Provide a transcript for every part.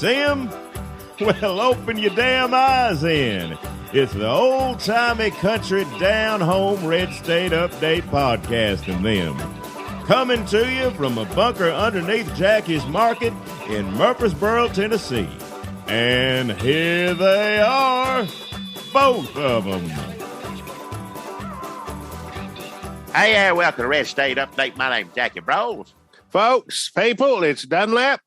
See 'em? Well, open your damn eyes in. It's the old-timey country down-home red state update podcast and them. Coming to you from a bunker underneath Jackie's Market in Murfreesboro, Tennessee. And here they are, both of them. Hey, welcome to Red State Update. My name's Jackie Bros. Folks, people, it's Dunlap.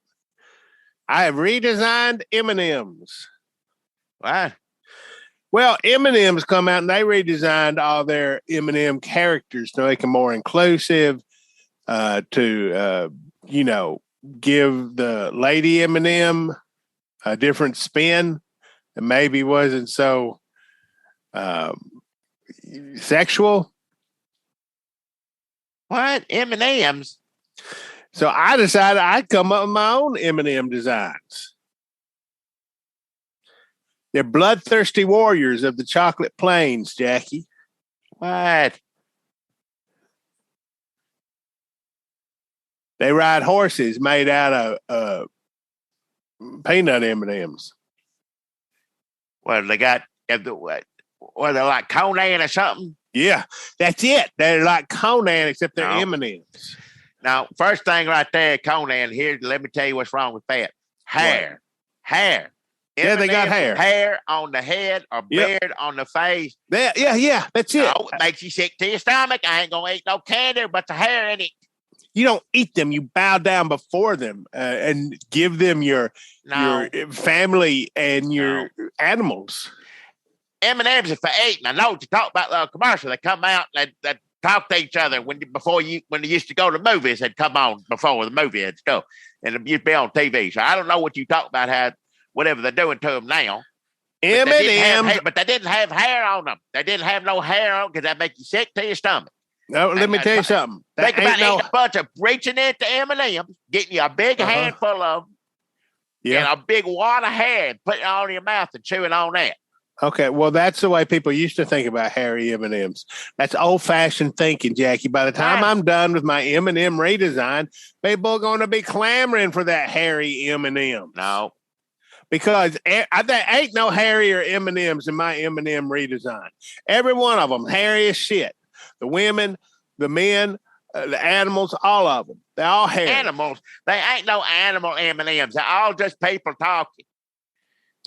I have redesigned M&Ms. What? Well, M&Ms come out and they redesigned all their M&M characters to make them more inclusive, to give the lady M&M a different spin that maybe wasn't so sexual. What? M&Ms? So I decided I'd come up with my own M&M designs. They're bloodthirsty warriors of the chocolate plains, Jackie. What? They ride horses made out of peanut M&Ms. Well, they got, what? Or they're like Conan or something? Yeah, that's it. They're like Conan, except they're No. M&Ms. Now, first thing right there, Conan, here, let me tell you what's wrong with that. Hair. Hair. Yeah, they got M&Ms hair. with hair on the head or beard on the face. Yeah, that's it. Oh, it makes you sick to your stomach. I ain't going to eat no candy, but the hair in it. You don't eat them. You bow down before them and give them your family and your animals. M&M's is for eating. I know what you talk about the commercial. They come out and they talk to each other when they used to go to movies. They'd come on before the movie and stuff. And it used to be on TV. So I don't know what you talk about, how whatever they're doing to them now. M&M's. But they didn't have hair on them. They didn't have no hair on because that make you sick to your stomach. No, let me tell you something. Think about eating a bunch of reaching into M&M's, getting you a big handful of them, and a big wad of hair, and putting it on your mouth and chewing on that. Okay, well, that's the way people used to think about hairy M&Ms. That's old-fashioned thinking, Jackie. By the time I'm done with my M&M redesign, people are going to be clamoring for that hairy M&M. No. Because there ain't no hairier M&Ms in my M&M redesign. Every one of them, hairy as shit. The women, the men, the animals, all of them. They're all hairy. Animals? They ain't no animal M&Ms. They're all just people talking.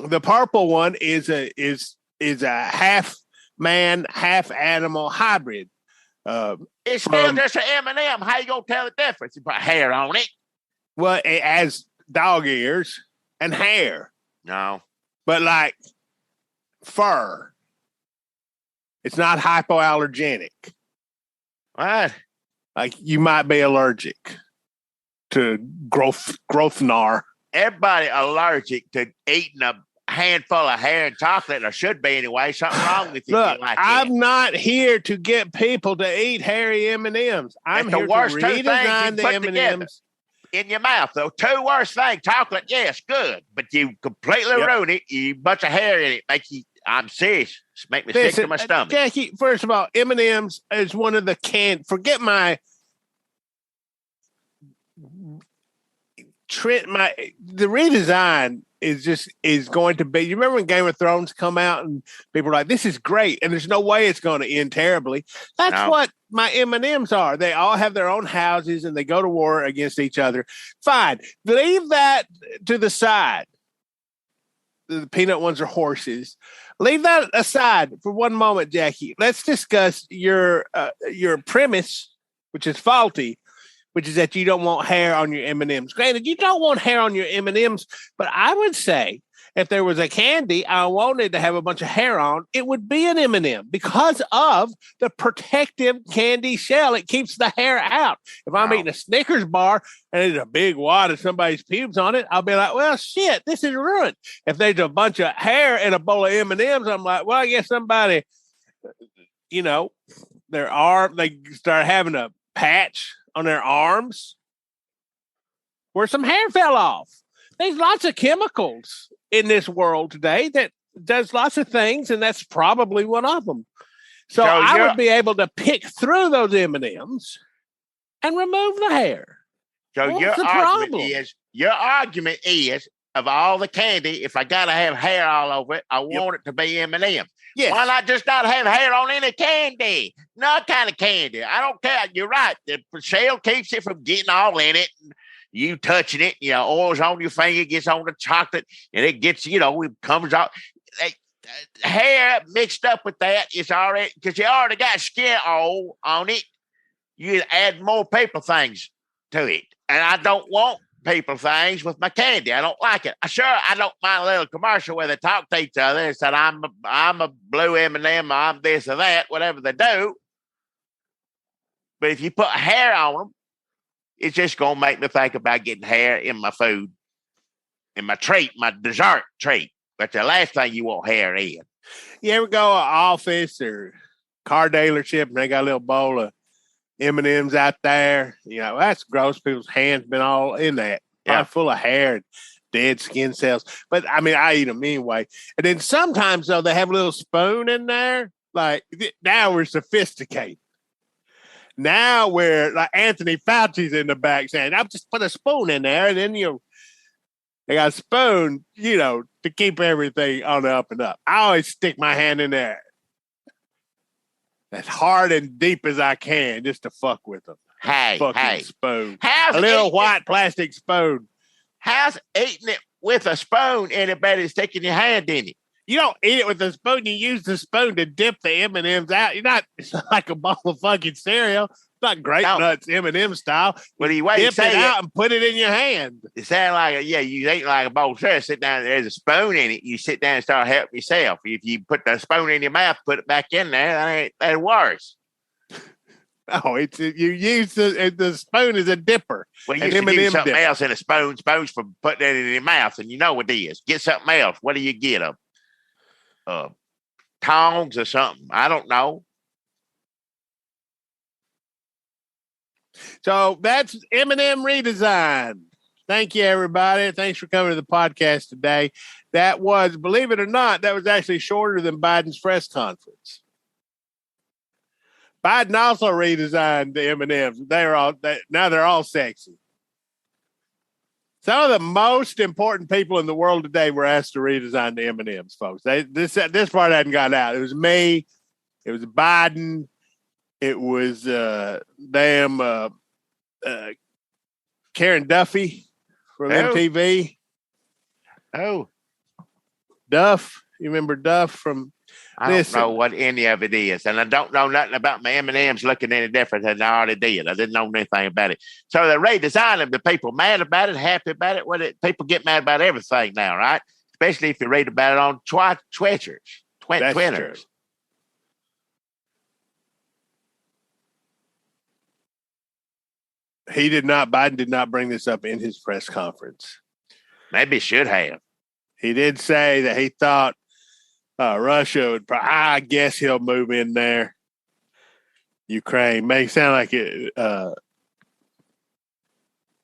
The purple one is a half man, half animal hybrid. It's still just an M&M. How you gonna tell the difference? You put hair on it. Well, it has dog ears and hair. No, but like fur. It's not hypoallergenic. What? Like you might be allergic to growth gnar. Everybody allergic to eating a handful of hair and chocolate, or should be anyway. Something wrong with you. Look, like I'm not here to get people to eat hairy M&Ms. I'm here to redesign the M&Ms in your mouth. Though two worst things: chocolate, yes, good, but you completely ruin it. You bunch of hair in it, make you. I'm serious. It's make me sick to my stomach. Jackie, first of all, M&Ms is one of the forget my trend. The redesign is going to be. You remember when Game of Thrones come out and people are like, "This is great," and there's no way it's going to end terribly. That's what my M&Ms are. They all have their own houses and they go to war against each other. Fine, leave that to the side. The peanut ones are horses. Leave that aside for one moment, Jackie. Let's discuss your premise, which is faulty, which is that you don't want hair on your M&Ms. Granted, you don't want hair on your M&Ms, but I would say if there was a candy I wanted to have a bunch of hair on, it would be an M&M because of the protective candy shell. It keeps the hair out. If I'm eating a Snickers bar and there's a big wad of somebody's pubes on it, I'll be like, well, shit, this is ruined. If there's a bunch of hair in a bowl of M&Ms, I'm like, well, I guess somebody, they start having a patch on their arms where some hair fell off. There's lots of chemicals in this world today that does lots of things, and that's probably one of them. So I would be able to pick through those M&Ms and remove the hair. So your argument is of all the candy, if I gotta have hair all over it, I want it to be M&M. Yes. Why not just not have hair on any candy? No kind of candy. I don't care. You're right. The shell keeps it from getting all in it. You touching it, oil's on your finger, gets on the chocolate, and it gets, it comes out. Hair mixed up with that is already, because you already got skin oil on it. You add more paper things to it. And I don't want paper things with my candy. I don't like it. I don't mind a little commercial where they talk to each other and said, I'm a blue M&M, I'm this or that, whatever they do. But if you put hair on them, it's just going to make me think about getting hair in my food, in my treat, my dessert treat. But the last thing you want hair in. You ever go to an office or car dealership and they got a little bowl of M&Ms out there? That's gross. People's hands been all in that. Yeah. Full of hair and dead skin cells. But, I eat them anyway. And then sometimes, though, they have a little spoon in there. Like, now we're sophisticated. Now we're like Anthony Fauci's in the back saying, I'll just put a spoon in there. And then, they got a spoon, to keep everything on the up and up. I always stick my hand in there as hard and deep as I can just to fuck with them. Hey. Spoon. A little white plastic spoon. How's eating it with a spoon any better than sticking your hand in it? You don't eat it with a spoon. You use the spoon to dip the M&Ms out. It's not like a bowl of fucking cereal. It's not Grape Nuts M&M style. Well, you dip it out and put it in your hand. It sounds like, you eat like a bowl of cereal. Sit down, there's a spoon in it. You sit down and start helping yourself. If you put the spoon in your mouth, put it back in there, that's worse. No, you use the spoon as a dipper. Well, you should use something else in a spoon. Spoon's for putting it in your mouth, and you know what it is. Get something else. What do you get? Tongs or something. I don't know. So that's M&M redesign. Thank you, everybody. Thanks for coming to the podcast today. That was, believe it or not, that was actually shorter than Biden's press conference. Biden also redesigned the M&Ms. Now they're all sexy. Some of the most important people in the world today were asked to redesign the M&Ms, folks. This part hadn't got out. It was me. It was Biden. It was Karen Duffy from MTV. Oh. Duff. You remember Duff from... I don't know what any of it is, and I don't know nothing about my M&Ms looking any different than I already did. I didn't know anything about it. So they're redesigning. The people mad about it, happy about it. People get mad about everything now, right? Especially if you read about it on Twitters. Twitters. Biden did not bring this up in his press conference. Maybe he should have. He did say that he thought Russia would I guess he'll move in there. Ukraine. May sound like it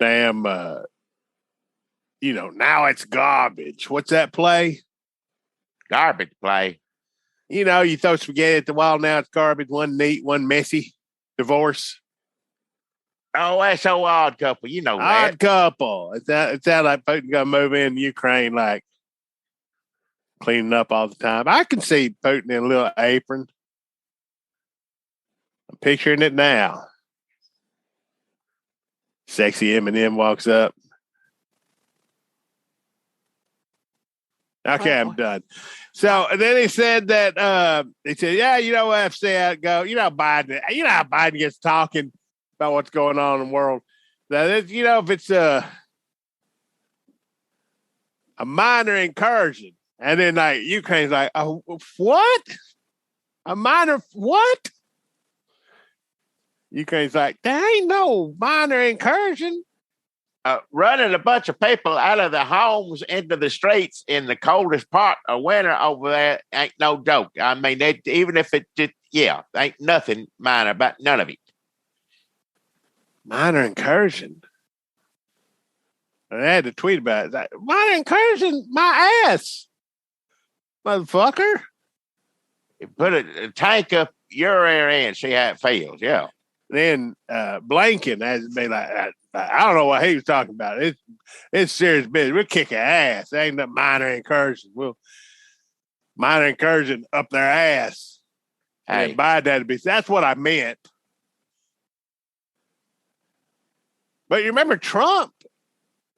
now it's garbage. What's that play? Garbage play. You throw spaghetti at the wall, now it's garbage. One neat, one messy. Divorce. Oh, that's so Odd Couple. Odd Couple. It sounds like Putin gonna move in Ukraine like cleaning up all the time. I can see Putin in a little apron. I'm picturing it now. Sexy M&M walks up. Okay, I'm done. So and then he said that yeah, what I say how it go. Biden. How Biden gets talking about what's going on in the world. That if it's a minor incursion. And then Ukraine's like, oh, what? A minor what? Ukraine's like, there ain't no minor incursion. Running a bunch of people out of their homes into the streets in the coldest part of winter over there ain't no joke. I mean, even if it just, ain't nothing minor about none of it. Minor incursion. I had to tweet about it. Like, minor incursion, my ass. Motherfucker. You put a tank up your area and see how it feels. Yeah. then Blinken has been like, I don't know what he was talking about. It's serious business. We're kicking ass. It ain't no minor incursion. We'll minor incursion up their ass. Hey. And Biden had to be. That's what I meant. But you remember Trump?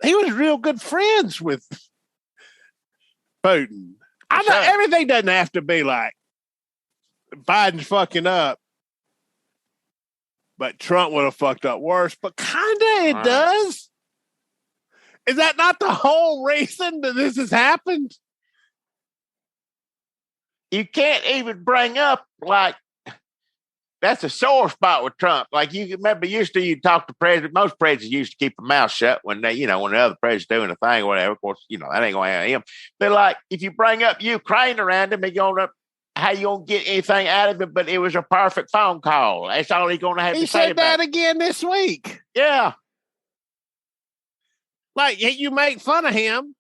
He was real good friends with Putin. I know everything doesn't have to be like Biden's fucking up, but Trump would have fucked up worse. But kinda it does. Is that not the whole reason that this has happened? You can't even bring up like that's a sore spot with Trump. Like you remember, used to you talk to president. Most presidents used to keep their mouth shut when they, when the other president's doing a thing or whatever. Of course, that ain't going to happen him. But like, if you bring up Ukraine around him, how you gonna get anything out of it? But it was a perfect phone call. That's all he's going to have to say. He said that again this week. Yeah, like you make fun of him.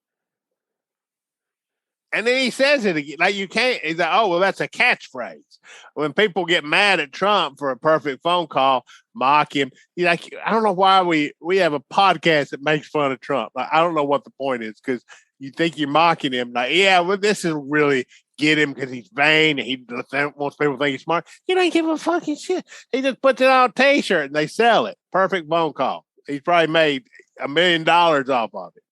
And then he says it again. Like you can't. He's like, oh, well, that's a catchphrase. When people get mad at Trump for a perfect phone call, mock him. I don't know why we have a podcast that makes fun of Trump. Like, I don't know what the point is because you think you're mocking him. Like, yeah, well, this is really get him because he's vain and he wants people to think he's smart. You don't give a fucking shit. He just puts it on a T-shirt and they sell it. Perfect phone call. He's probably made $1 million off of it.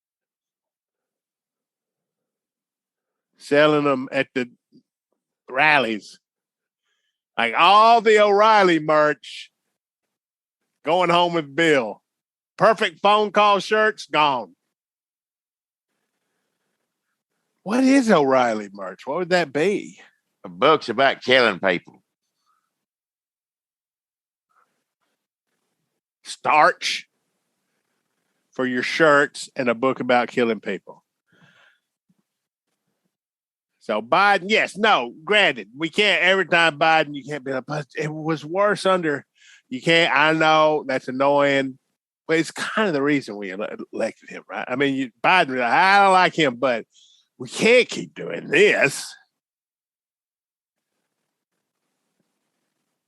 Selling them at the rallies. Like all the O'Reilly merch going home with Bill. Perfect phone call shirts gone. What is O'Reilly merch? What would that be? Books about killing people. Starch for your shirts and a book about killing people. So Biden, yes, no, granted, we can't every time Biden, you can't be like, but it was worse under, you can't, I know that's annoying, but it's kind of the reason we elected him, right? I mean, Biden, I don't like him, but we can't keep doing this.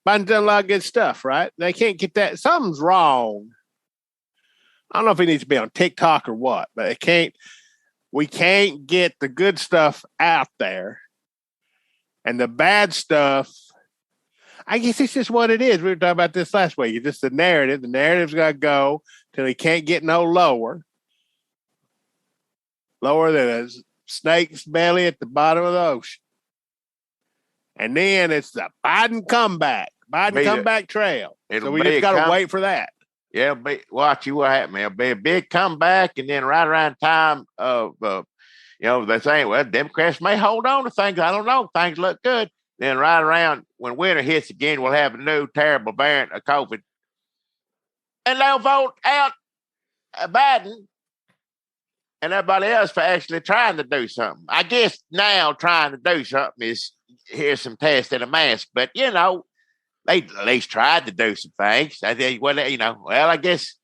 Biden's done a lot of good stuff, right? They can't get that. Something's wrong. I don't know if he needs to be on TikTok or what, but we can't get the good stuff out there. And the bad stuff, I guess it's just what it is. We were talking about this last week. It's just the narrative. The narrative's got to go till he can't get no lower. Lower than a snake's belly at the bottom of the ocean. And then it's the Biden comeback. Comeback trail. So we just got to wait for that. Yeah, watch you what happens. It'll be a big comeback, and then right around time of, they're saying, well, Democrats may hold on to things. I don't know. Things look good. Then right around when winter hits again, we'll have a new terrible variant of COVID. And they'll vote out Biden and everybody else for actually trying to do something. I guess now trying to do something is here's some tests and a mask, but, they at least tried to do some things. I guess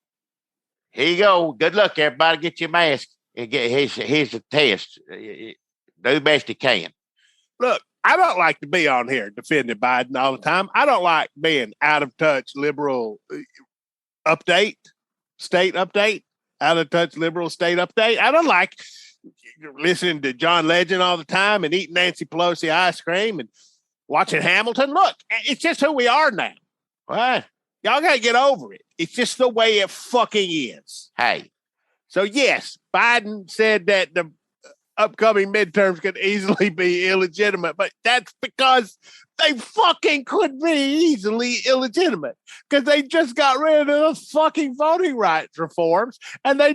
here you go. Good luck, everybody. Get your mask and here's the test. Do the best you can. Look, I don't like to be on here defending Biden all the time. I don't like being out of touch liberal state update, out of touch liberal state update. I don't like listening to John Legend all the time and eating Nancy Pelosi ice cream and watching Hamilton. Look, it's just who we are now. What? Y'all got to get over it. It's just the way it fucking is. Hey. So, yes, Biden said that the upcoming midterms could easily be illegitimate, but that's because they fucking could be easily illegitimate because they just got rid of the fucking voting rights reforms and they're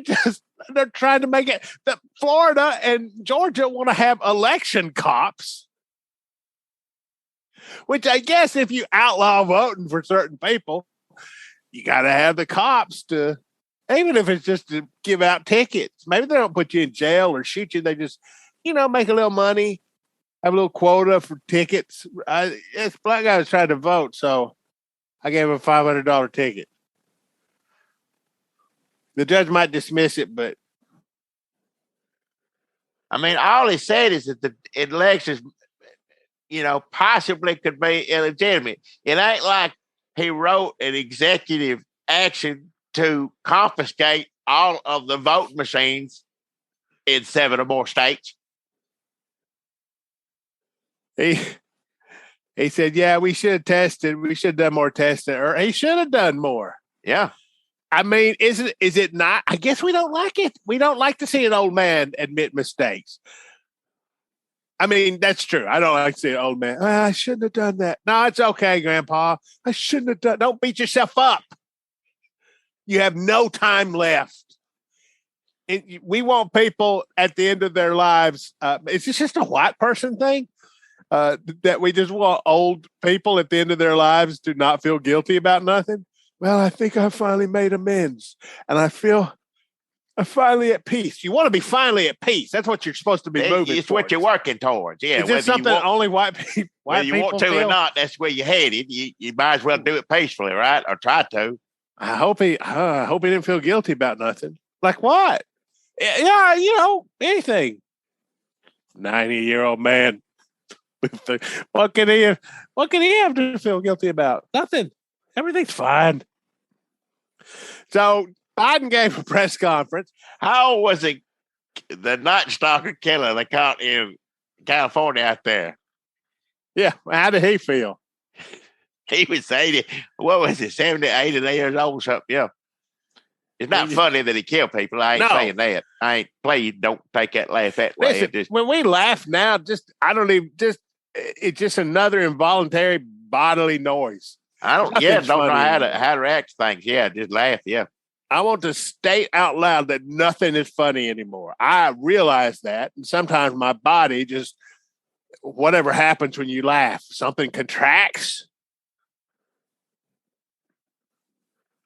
trying to make it that Florida and Georgia want to have election cops. Which I guess if you outlaw voting for certain people, you got to have the cops to, even if it's just to give out tickets. Maybe they don't put you in jail or shoot you. They just, make a little money, have a little quota for tickets. This black guy was trying to vote, so I gave him a $500 ticket. The judge might dismiss it, but. I mean, all he said is that the elections possibly could be illegitimate. It ain't like he wrote an executive action to confiscate all of the voting machines in 7 or more states. He said, yeah, we should have tested. We should have done more testing, or he should have done more. Yeah. I mean, is it not? I guess we don't like it. We don't like to see an old man admit mistakes. I mean, that's true. I don't like to see an old man. I shouldn't have done that. No, it's okay, Grandpa. I shouldn't have done. Don't beat yourself up. You have no time left. We want people at the end of their lives. Is this just a white person thing? That we just want old people at the end of their lives to not feel guilty about nothing? Well, I think I finally made amends, and I feel I'm finally at peace. You want to be finally at peace. That's what you're supposed to be moving. It's what you're working towards. Yeah. Is this something only white people? Whether you want to or not, that's where you're headed. You might as well do it peacefully, right? Or try to. I hope he didn't feel guilty about nothing. Like what? Yeah, anything. 90-year-old man. What can he have to feel guilty about? Nothing. Everything's fine. So Biden gave a press conference. How was it the Night Stalker killer they caught in California out there? Yeah. How did he feel? He was 80. What was it? 70, 80 years old or something. Yeah. It's not funny that he killed people. I ain't saying that. Please don't take that laugh that way. Listen, when we laugh now, it's just another involuntary bodily noise. I don't know how to react to things. Yeah, just laugh. Yeah. I want to state out loud that nothing is funny anymore. I realize that. And sometimes my body just, whatever happens when you laugh, something contracts.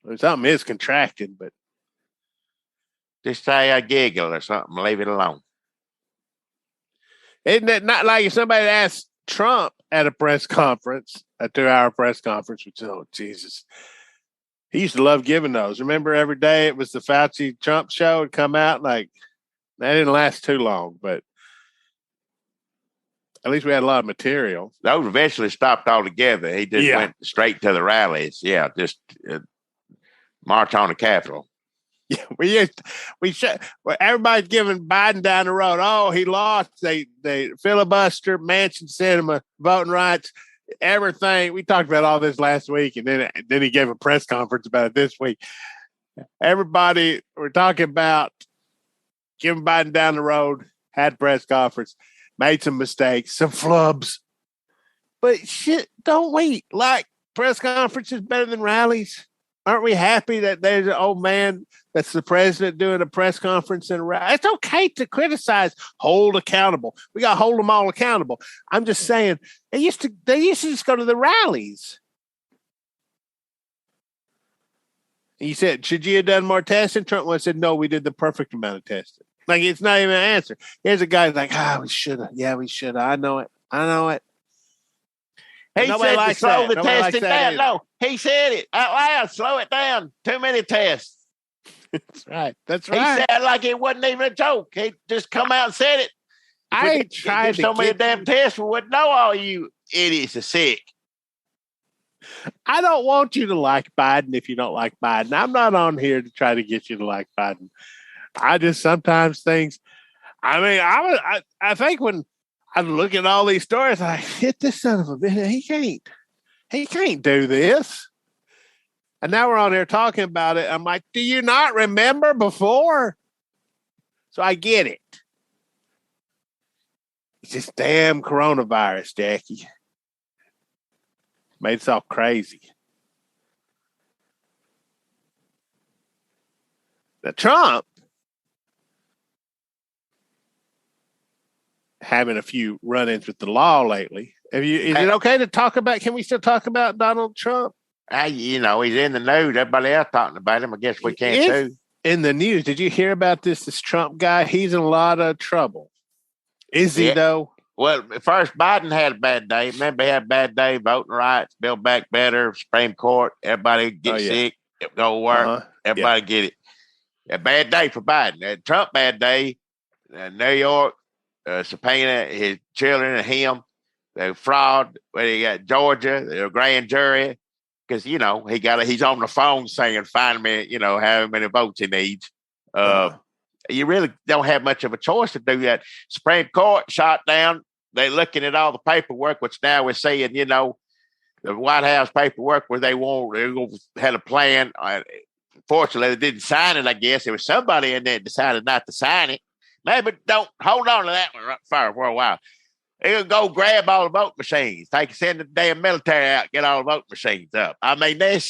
Well, something is contracting, but. Just say a giggle or something. Leave it alone. Isn't it not like if somebody asked Trump at a press conference, a 2-hour press conference, which, oh, Jesus. He used to love giving those. Remember every day it was the Fauci Trump show would come out. Like, that didn't last too long, but at least we had a lot of material. Those eventually stopped altogether. He just went straight to the rallies. Yeah, just march on the Capitol. Yeah, everybody's giving Biden down the road. Oh, he lost. They filibuster, Mansion Cinema, voting rights, everything. We talked about all this last week, and then he gave a press conference about it this week. Everybody, we're talking about giving Biden down the road, had press conference, made some mistakes, some flubs. But shit, don't we like press conferences better than rallies? Aren't we happy that there's an old man that's the president doing a press conference and it's okay to criticize, hold accountable. We got to hold them all accountable. I'm just saying they used to just go to the rallies. And you said, should you have done more testing? Trump once said, no, we did the perfect amount of testing. Like, it's not even an answer. Here's a guy like, we should have. Yeah, we should have. I know it. He said to slow the testing down. No, he said it out loud. Slow it down. Too many tests. That's right. He said like it wasn't even a joke. He just come out and said it. I ain't trying to so many damn tests. We wouldn't know all you idiots are sick. I don't want you to like Biden if you don't like Biden. I'm not on here to try to get you to like Biden. I just sometimes things. I mean, I think when I look at all these stories, I hit this son of a bitch. He can't do this. And now we're on there talking about it. I'm like, do you not remember before? So I get it. It's this damn coronavirus, Jackie. Made us all crazy. Now, Trump having a few run-ins with the law lately. Is it okay to talk about? Can we still talk about Donald Trump? He's in the news. Everybody else talking about him. I guess we can too. In the news, did you hear about this Trump guy? He's in a lot of trouble. Is he though? Well, first Biden had a bad day. Remember, he had a bad day. Voting rights, Build Back Better, Supreme Court. Everybody get sick, go to work. Everybody get it. A bad day for Biden. Trump bad day. New York. Subpoena his children and him. The fraud. Where he got Georgia, the grand jury because he's on the phone saying, "Find me, however many votes he needs." You really don't have much of a choice to do that. Supreme Court shot down. They're looking at all the paperwork, which now we're seeing, the White House paperwork where they had a plan. Fortunately, they didn't sign it, I guess. There was somebody in there that decided not to sign it. Maybe don't hold on to that one for a while. They'll go grab all the vote machines. Send the damn military out, get all the vote machines up. I mean, it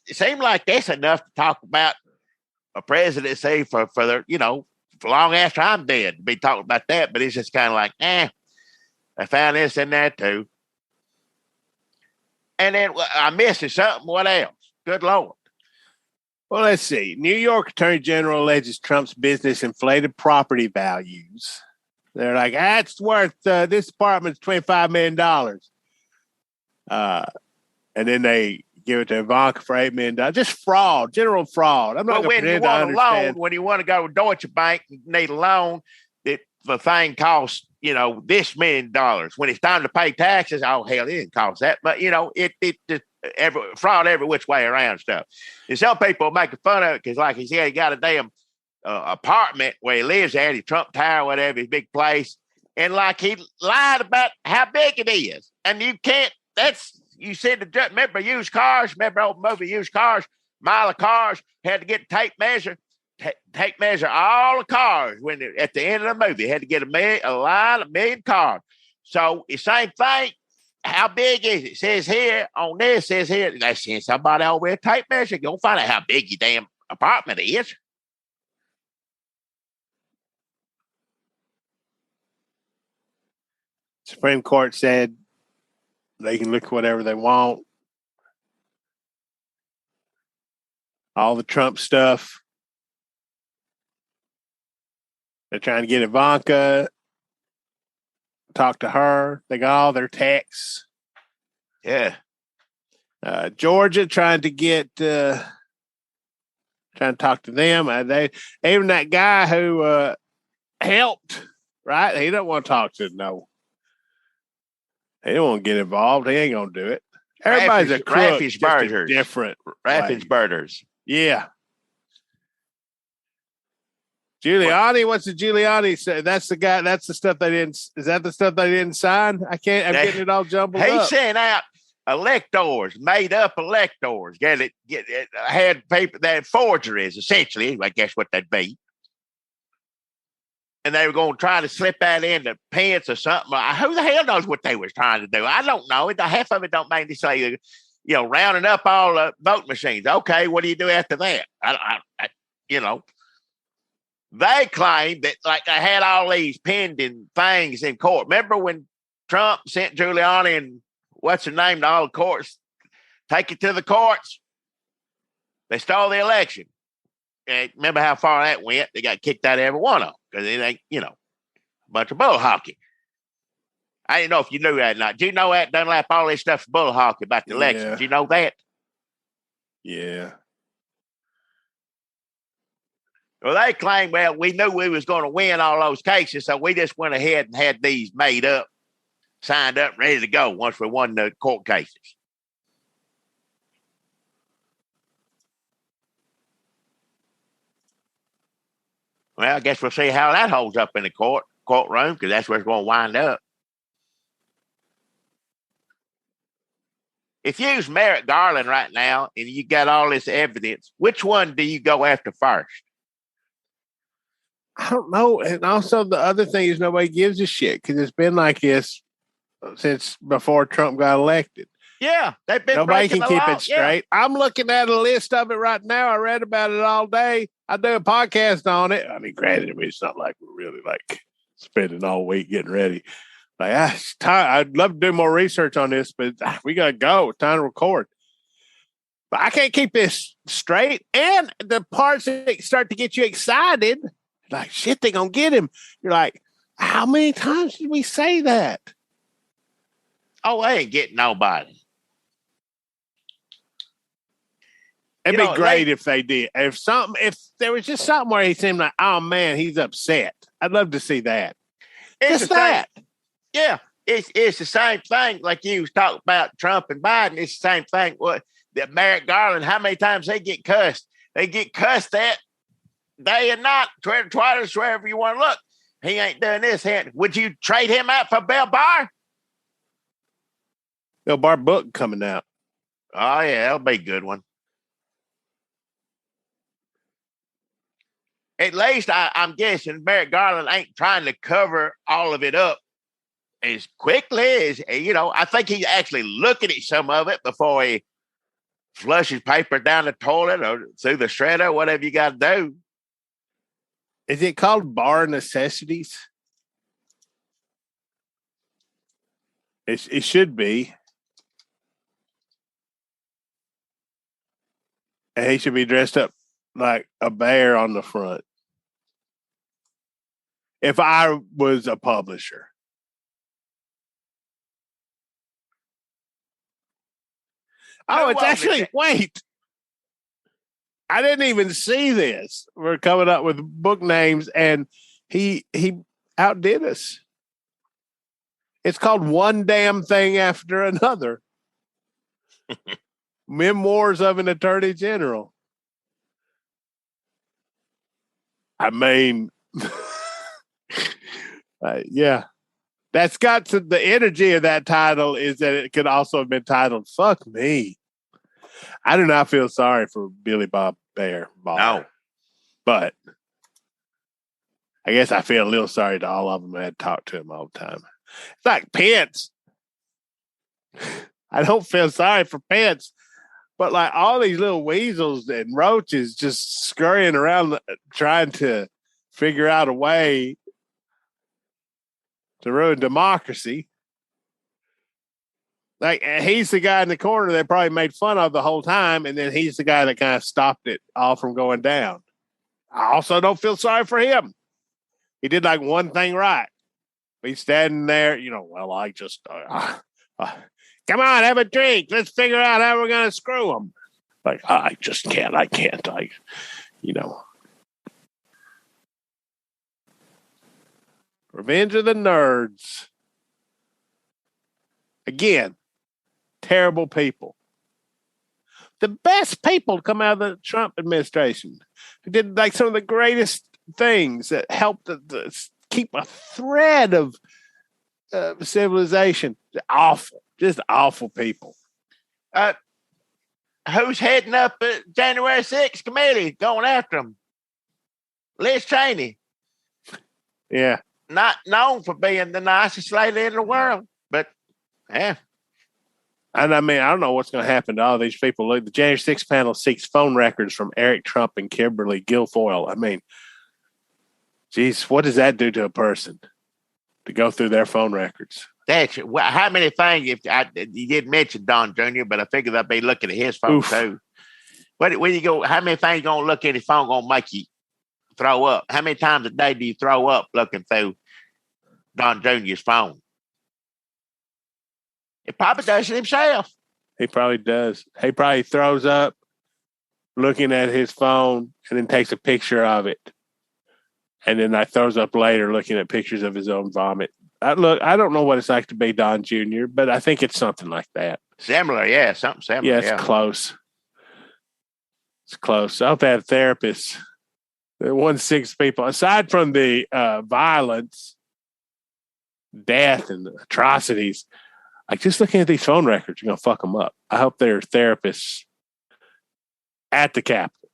seems like that's enough to talk about a presidency for long after I'm dead to be talking about that. But it's just kind of like, I found this in there too. And then I'm missing something. What else? Good Lord. Well, let's see. New York Attorney General alleges Trump's business inflated property values. They're like, that's worth, this apartment's $25 million. And then they give it to Ivanka for $8 million. Just fraud, general fraud. I'm not going to pretend to understand. When you want to go to Deutsche Bank and need a loan, the thing costs, this $1 million. When it's time to pay taxes, hell, it didn't cost that. But, it fraud every which way around stuff. And some people are making fun of it because, like he said, he got a damn apartment where he lives at, his Trump Tower, whatever, his big place. And like he lied about how big it is. And you can't, you said, remember used cars, remember old movie Used Cars, mile of cars, had to get tape measure all the cars when at the end of the movie, had to get a million cars. So the same thing. How big is it? It says here on this, says here. They send somebody over there tape measure. Go find out how big your damn apartment is. Supreme Court said they can look whatever they want. All the Trump stuff. They're trying to get Ivanka. Talk to her. They got all their texts. Yeah. Georgia trying to talk to them. Even that guy who helped, right? He don't want to talk to no. He don't want to get involved. He ain't gonna do it. Everybody's a crook. Different. Raffenspergers. Yeah. Giuliani, what's the Giuliani say? That's the guy. That's the stuff they didn't. Is that the stuff they didn't sign? I'm getting it all jumbled up. He sent out electors, made up electors. Had paper that forgeries, essentially. I guess what they'd be. And they were going to try to slip that into pence or something. Who the hell knows what they was trying to do? I don't know. Half of it don't make me say, rounding up all the vote machines. Okay, what do you do after that? They claim that like they had all these pending things in court. Remember when Trump sent Giuliani and what's her name to all the courts, take it to the courts? They stole the election. And remember how far that went? They got kicked out of every one of them because it ain't, a bunch of bull hockey. I didn't know if you knew that or not. Do you know that Dunlap, all this stuff's bull hockey about the election? Yeah. Do you know that? Yeah. Well, they claim, we knew we was going to win all those cases, so we just went ahead and had these made up, signed up, ready to go once we won the court cases. Well, I guess we'll see how that holds up in the courtroom, because that's where it's going to wind up. If you use Merrick Garland right now and you got all this evidence, which one do you go after first? I don't know. And also the other thing is nobody gives a shit because it's been like this since before Trump got elected. Yeah, they've been. Nobody can keep it straight. Yeah. I'm looking at a list of it right now. I read about it all day. I do a podcast on it. I mean, granted, it's not like we're really like spending all week getting ready. Like, I'd love to do more research on this, but we gotta go. It's time to record. But I can't keep this straight. And the parts that start to get you excited, like shit, they gonna get him. You're like, how many times did we say that? Oh, they ain't getting nobody. It'd be great if they did. If there was just something where he seemed like, oh man, he's upset. I'd love to see that. Just that. Yeah. it's the same thing. Like you was talking about Trump and Biden. It's the same thing. What that Merrick Garland? How many times they get cussed? They get cussed at day and night. Twitter, wherever you want to look. He ain't doing this. Would you trade him out for Bill Barr? Bill Barr book coming out. Oh yeah, that'll be a good one. At least I'm guessing Merrick Garland ain't trying to cover all of it up as quickly as, I think he's actually looking at some of it before he flushes paper down the toilet or through the shredder, whatever you got to do. Is it called Bar Necessities? It should be. And he should be dressed up like a bear on the front. If I was a publisher. Oh, it's actually, wait. I didn't even see this. We're coming up with book names, and he outdid us. It's called One Damn Thing After Another. Memoirs of an Attorney General. I mean, yeah. That's got the energy of that title is that it could also have been titled "Fuck Me." I do not feel sorry for Billy Bob Bear. No. But I guess I feel a little sorry to all of them. I had to talk to him all the time. It's like Pence. I don't feel sorry for Pence, but like all these little weasels and roaches just scurrying around trying to figure out a way to ruin democracy. Like he's the guy in the corner that probably made fun of the whole time, and then he's the guy that kind of stopped it all from going down. I also don't feel sorry for him. He did like one thing right. He's standing there, I just come on, have a drink. Let's figure out how we're gonna screw him. Like I just can't. I can't. Revenge of the Nerds. Again, terrible people. The best people come out of the Trump administration who did like some of the greatest things that helped keep a thread of civilization. Awful, just awful people. Who's heading up January 6th committee going after them? Liz Cheney. Yeah. Not known for being the nicest lady in the world, but yeah. And I mean, I don't know what's going to happen to all these people. Look, the January 6th panel seeks phone records from Eric Trump and Kimberly Guilfoyle. I mean, geez, what does that do to a person to go through their phone records? That's how many things? You did mention Don Jr., but I figured I'd be looking at his phone too. Where you go? How many things you gonna look at his phone gonna make you throw up? How many times a day do you throw up looking through Don Jr.'s phone? He probably does it himself. He probably does. He probably throws up looking at his phone and then takes a picture of it. And then throws up later looking at pictures of his own vomit. I don't know what it's like to be Don Jr., but I think it's something like that. Similar, yeah. Something similar. Yeah, it's close. It's close. I've had therapists. 1-6 people. Aside from the violence, death, and atrocities, like just looking at these phone records, you're going to fuck them up. I hope they're therapists at the Capitol.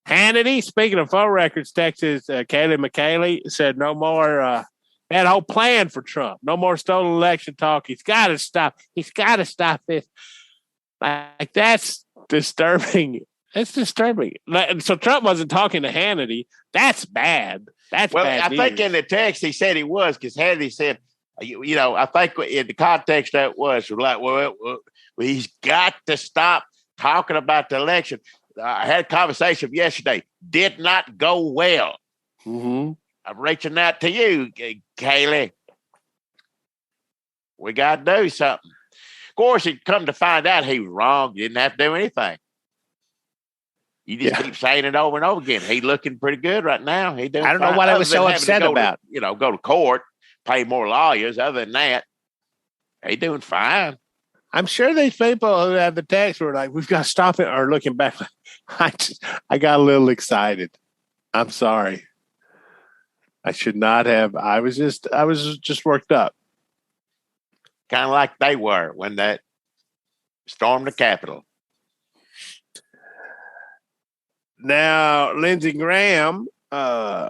Hannity, speaking of phone records, Texas, Kayleigh McCaley said no more, had a whole plan for Trump. No more stolen election talk. He's got to stop. He's got to stop this. Like, that's disturbing. It's disturbing. So Trump wasn't talking to Hannity. That's bad. That's bad news. I think in the text he said he was, because Hannity said, I think in the context that was like, well, he's got to stop talking about the election. I had a conversation yesterday. Did not go well. Mm-hmm. I'm reaching out to you, Kayleigh. We got to do something. Of course, he'd come to find out he was wrong. You didn't have to do anything. You just keep saying it over and over again. He's looking pretty good right now. I don't know what I was so upset about. Go to court. pay more lawyers. Other than that, they doing fine. I'm sure these people who have the text were like, "We've got to stop it." Or looking back, I got a little excited. I'm sorry. I should not have. I was just worked up. Kind of like they were when that stormed the Capitol. Now, Lindsey Graham has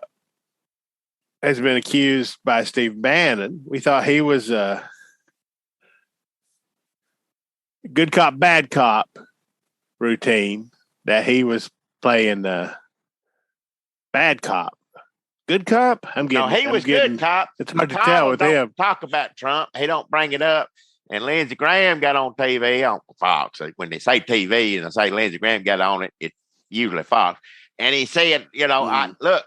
been accused by Steve Bannon. We thought he was a good cop, bad cop routine, that he was playing bad cop. Good cop? He was good cop. It's hard to tell with him. Talk about Trump. He don't bring it up. And Lindsey Graham got on TV on Fox. When they say TV and they say Lindsey Graham got on it, it's usually Fox. And he said, look,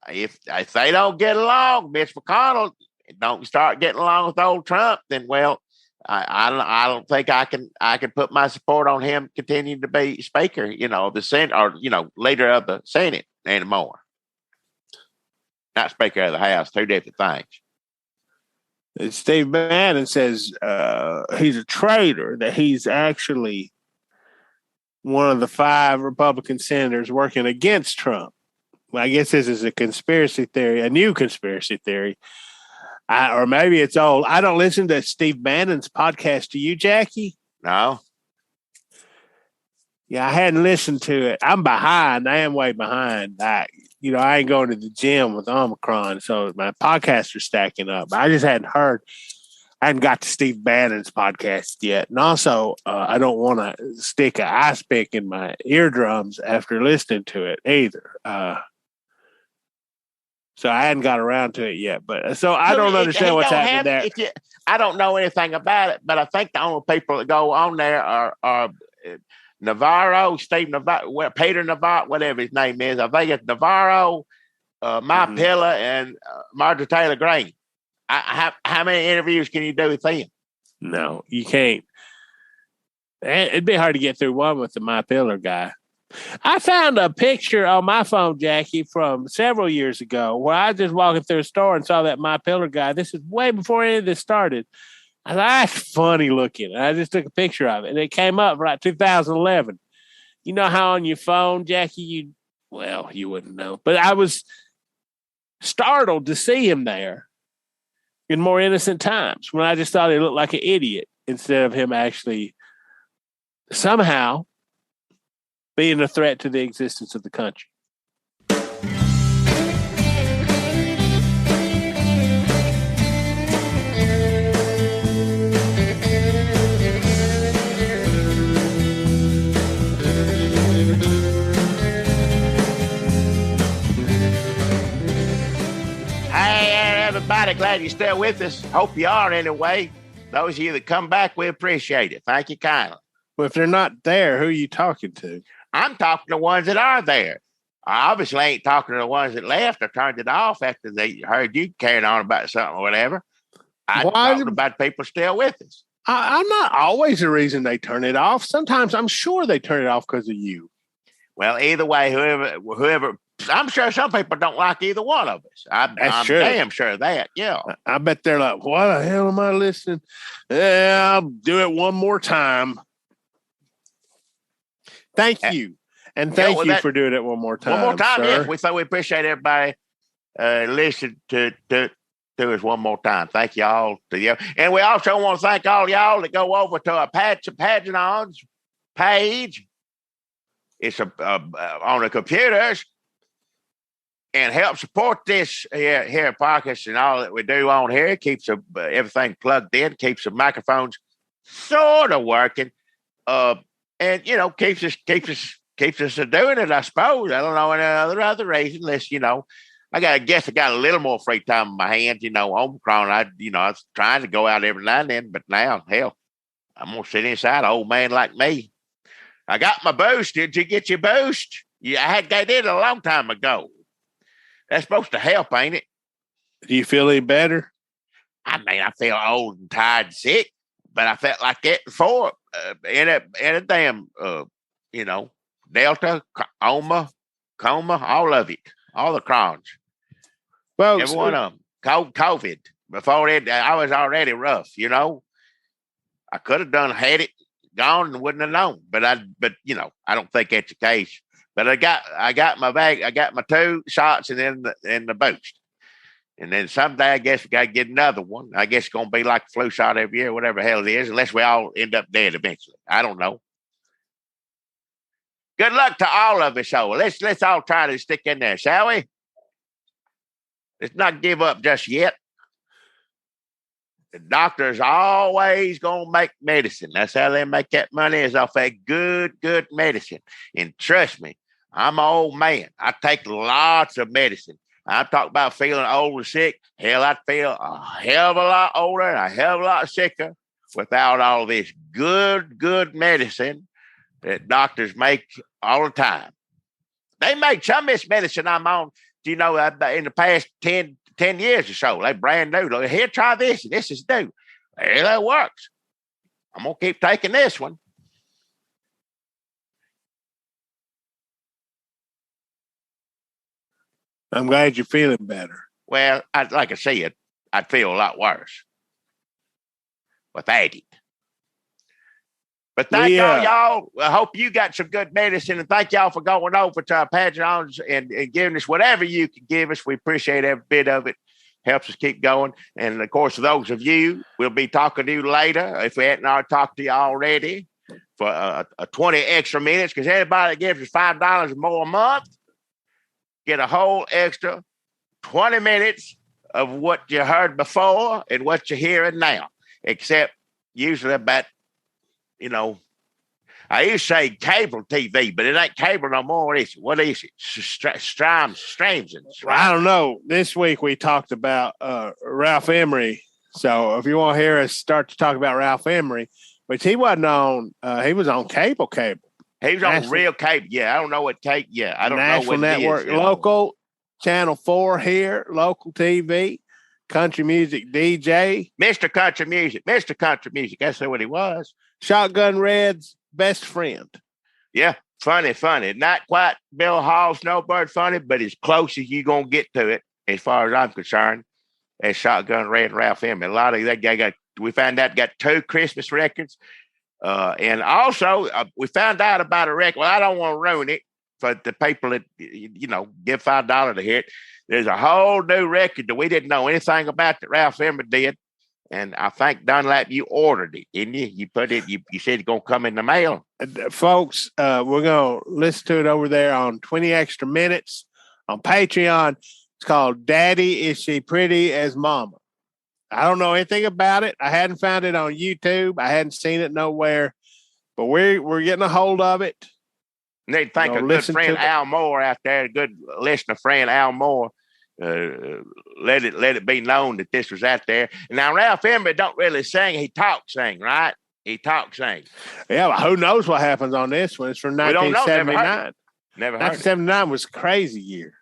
if they don't get along, Mitch McConnell don't start getting along with old Trump, then I don't think I can put my support on him continuing to be Speaker, of the Senate, or leader of the Senate anymore. Not Speaker of the House, two different things. Steve Bannon says he's a traitor, that he's actually one of the 5 Republican senators working against Trump. Well, I guess this is a conspiracy theory, a new conspiracy theory. Or maybe it's old. I don't listen to Steve Bannon's podcast. Do you, Jackie? No. Yeah, I hadn't listened to it. I'm behind. I am way behind. I ain't going to the gym with Omicron, so my podcasts are stacking up. I just hadn't heard. I hadn't got to Steve Bannon's podcast yet. And also, I don't want to stick an ice pick in my eardrums after listening to it either. So I hadn't got around to it yet. But so I don't understand what's happening there. I don't know anything about it, but I think the only people that go on there are Navarro, Steve Navarro, Peter Navarro, whatever his name is. I think it's Navarro, My Pillar, and Marjorie Taylor Greene. How many interviews can you do with them? No, you can't. It'd be hard to get through one with the My Pillar guy. I found a picture on my phone, Jackie, from several years ago where I was just walking through a store and saw that My Pillar guy. This is way before any of this started. I thought, that's funny looking. And I just took a picture of it. And it came up right 2011. You know how on your phone, Jackie, you wouldn't know. But I was startled to see him there in more innocent times when I just thought he looked like an idiot instead of him actually somehow being a threat to the existence of the country. Hey, everybody, glad you're still with us. Hope you are anyway. Those of you that come back, we appreciate it. Thank you kindly. Well, if they're not there, who are you talking to? I'm talking to the ones that are there. I obviously ain't talking to the ones that left or turned it off after they heard you carrying on about something or whatever. I'm talking about people still with us. I'm not always the reason they turn it off. Sometimes I'm sure they turn it off because of you. Well, either way, whoever, I'm sure some people don't like either one of us. I'm damn sure of that. Yeah. I bet they're like, why the hell am I listening? Yeah, I'll do it one more time. Thank you. And thank you for doing it one more time. One more time, sir. yes. We appreciate everybody listening to us one more time. Thank you all to you. And we also want to thank all y'all that go over to our Patreon's page. It's on the computers and help support this here podcast and all that we do on here. It keeps everything plugged in, keeps the microphones sort of working. And keeps us doing it, I suppose. I don't know any other reason. Unless I guess I got a little more free time in my hands. Omicron. I was trying to go out every now and then, but now, hell, I'm gonna sit inside. An old man like me. I got my boost. Did you get your boost? Yeah, I did it a long time ago. That's supposed to help, ain't it? Do you feel any better? I mean, I feel old and tired and sick, but I felt like that before. In a damn, Delta, coma, all of it, all the crowns. Well, every one of them. COVID. before that, I was already rough, you know. I could have had it gone and wouldn't have known. But I don't think that's the case. But I got my bag, I got my 2 shots and then the boost. And then someday I guess we gotta get another one. I guess it's gonna be like a flu shot every year, whatever the hell it is, unless we all end up dead eventually. I don't know. Good luck to all of us, though. Let's all try to stick in there, shall we? Let's not give up just yet. The doctor's always going to make medicine. That's how they make that money, is off that good medicine. And trust me, I'm an old man. I take lots of medicine. I'm talking about feeling old and sick. Hell, I'd feel a hell of a lot older and a hell of a lot sicker without all this good medicine that doctors make all the time. They make some of this medicine I'm on, in the past 10 years or so. They brand new. Like, here, try this, and this is new. Hey, that works. I'm going to keep taking this one. I'm glad you're feeling better. Well, like I said, I'd feel a lot worse without it. But thank y'all. I hope you got some good medicine, and thank y'all for going over to our Patreons and giving us whatever you can give us. We appreciate every bit of it. Helps us keep going. And, of course, those of you, we'll be talking to you later, if we hadn't already talked to you already, for a 20 extra minutes, because anybody that gives us $5 or more a month get a whole extra 20 minutes of what you heard before and what you're hearing now, except usually about, I used to say cable TV, but it ain't cable no more. What is it? Streams. I don't know. This week we talked about Ralph Emery. So if you want to hear us start to talk about Ralph Emery, which he wasn't on, he was on cable. He was on real cable. Yeah, I don't know what cable. Yeah, I don't know what network, it is. Local, Channel 4 here, local TV, country music DJ. Mr. Country Music. That's what he was. Shotgun Red's best friend. Yeah, funny. Not quite Bill Hall Snowbird funny, but as close as you're going to get to it, as far as I'm concerned, as Shotgun Red and Ralph Emery. A lot of that guy we found out got 2 Christmas records. And also, we found out about a record. Well, I don't want to ruin it for the people that, give $5 to hear it. There's a whole new record that we didn't know anything about that Ralph Emery did. And I think, Dunlap, you ordered it, didn't you? You put it, you said it's going to come in the mail. Folks, we're going to listen to it over there on 20 extra minutes on Patreon. It's called Daddy, Is She Pretty as Mama? I don't know anything about it. I hadn't found it on YouTube. I hadn't seen it nowhere, but we're getting a hold of it. Need to thank a good friend Al Moore out there, a good listener friend Al Moore. Let it be known that this was out there. And now Ralph Emery don't really sing; he sing, right? He sing. Yeah, well, who knows what happens on this one? It's from 1979. Never heard. 1979 was a crazy year.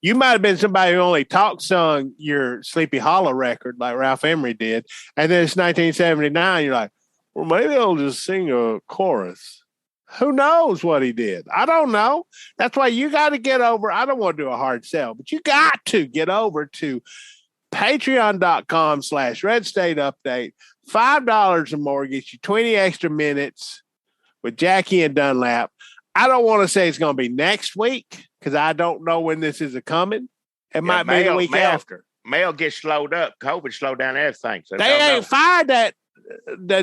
You might have been somebody who only sung your Sleepy Hollow record like Ralph Emery did, and then it's 1979. You're like, well, maybe I'll just sing a chorus. Who knows what he did? I don't know. That's why you got to get over. I don't want to do a hard sell, but you got to get over to patreon.com/Red State Update. $5 or more gets you 20 extra minutes with Jackie and Dunlap. I don't want to say it's going to be next week because I don't know when this is coming. It might be the week after. Mail gets slowed up. COVID slowed down everything. So they ain't fired that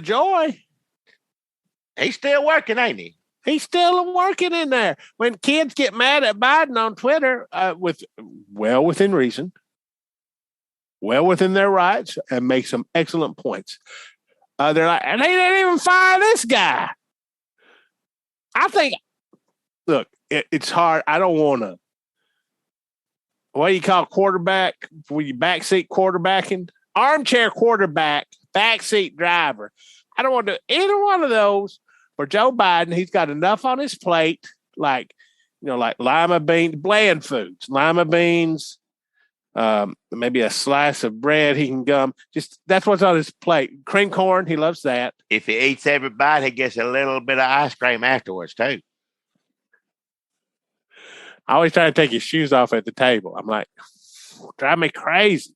Joy. He's still working, ain't he? He's still working in there. When kids get mad at Biden on Twitter, within reason, well within their rights, and make some excellent points. They're like, and they didn't even fire this guy. I think, look, it's hard. I don't want to. What do you call quarterback? When you backseat quarterbacking? Armchair quarterback, backseat driver. I don't want to do either one of those. For Joe Biden, he's got enough on his plate, like lima beans, bland foods, lima beans, maybe a slice of bread he can gum. Just that's what's on his plate. Cream corn, he loves that. If he eats every bite, he gets a little bit of ice cream afterwards, too. I always try to take his shoes off at the table. I'm like, drive me crazy.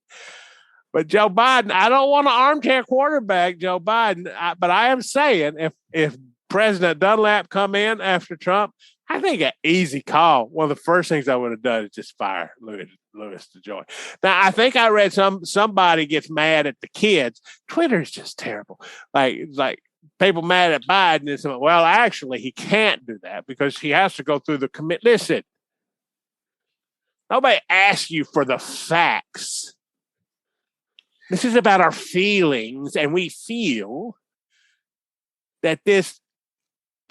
But Joe Biden, I don't want an armchair quarterback, Joe Biden. But I am saying if President Dunlap come in after Trump, I think an easy call. One of the first things I would have done is just fire Louis DeJoy. Now, I think I read somebody gets mad at the kids. Twitter's just terrible. Like people mad at Biden and say, well, actually, he can't do that because he has to go through the commit. Listen, nobody asked you for the facts. This is about our feelings, and we feel that this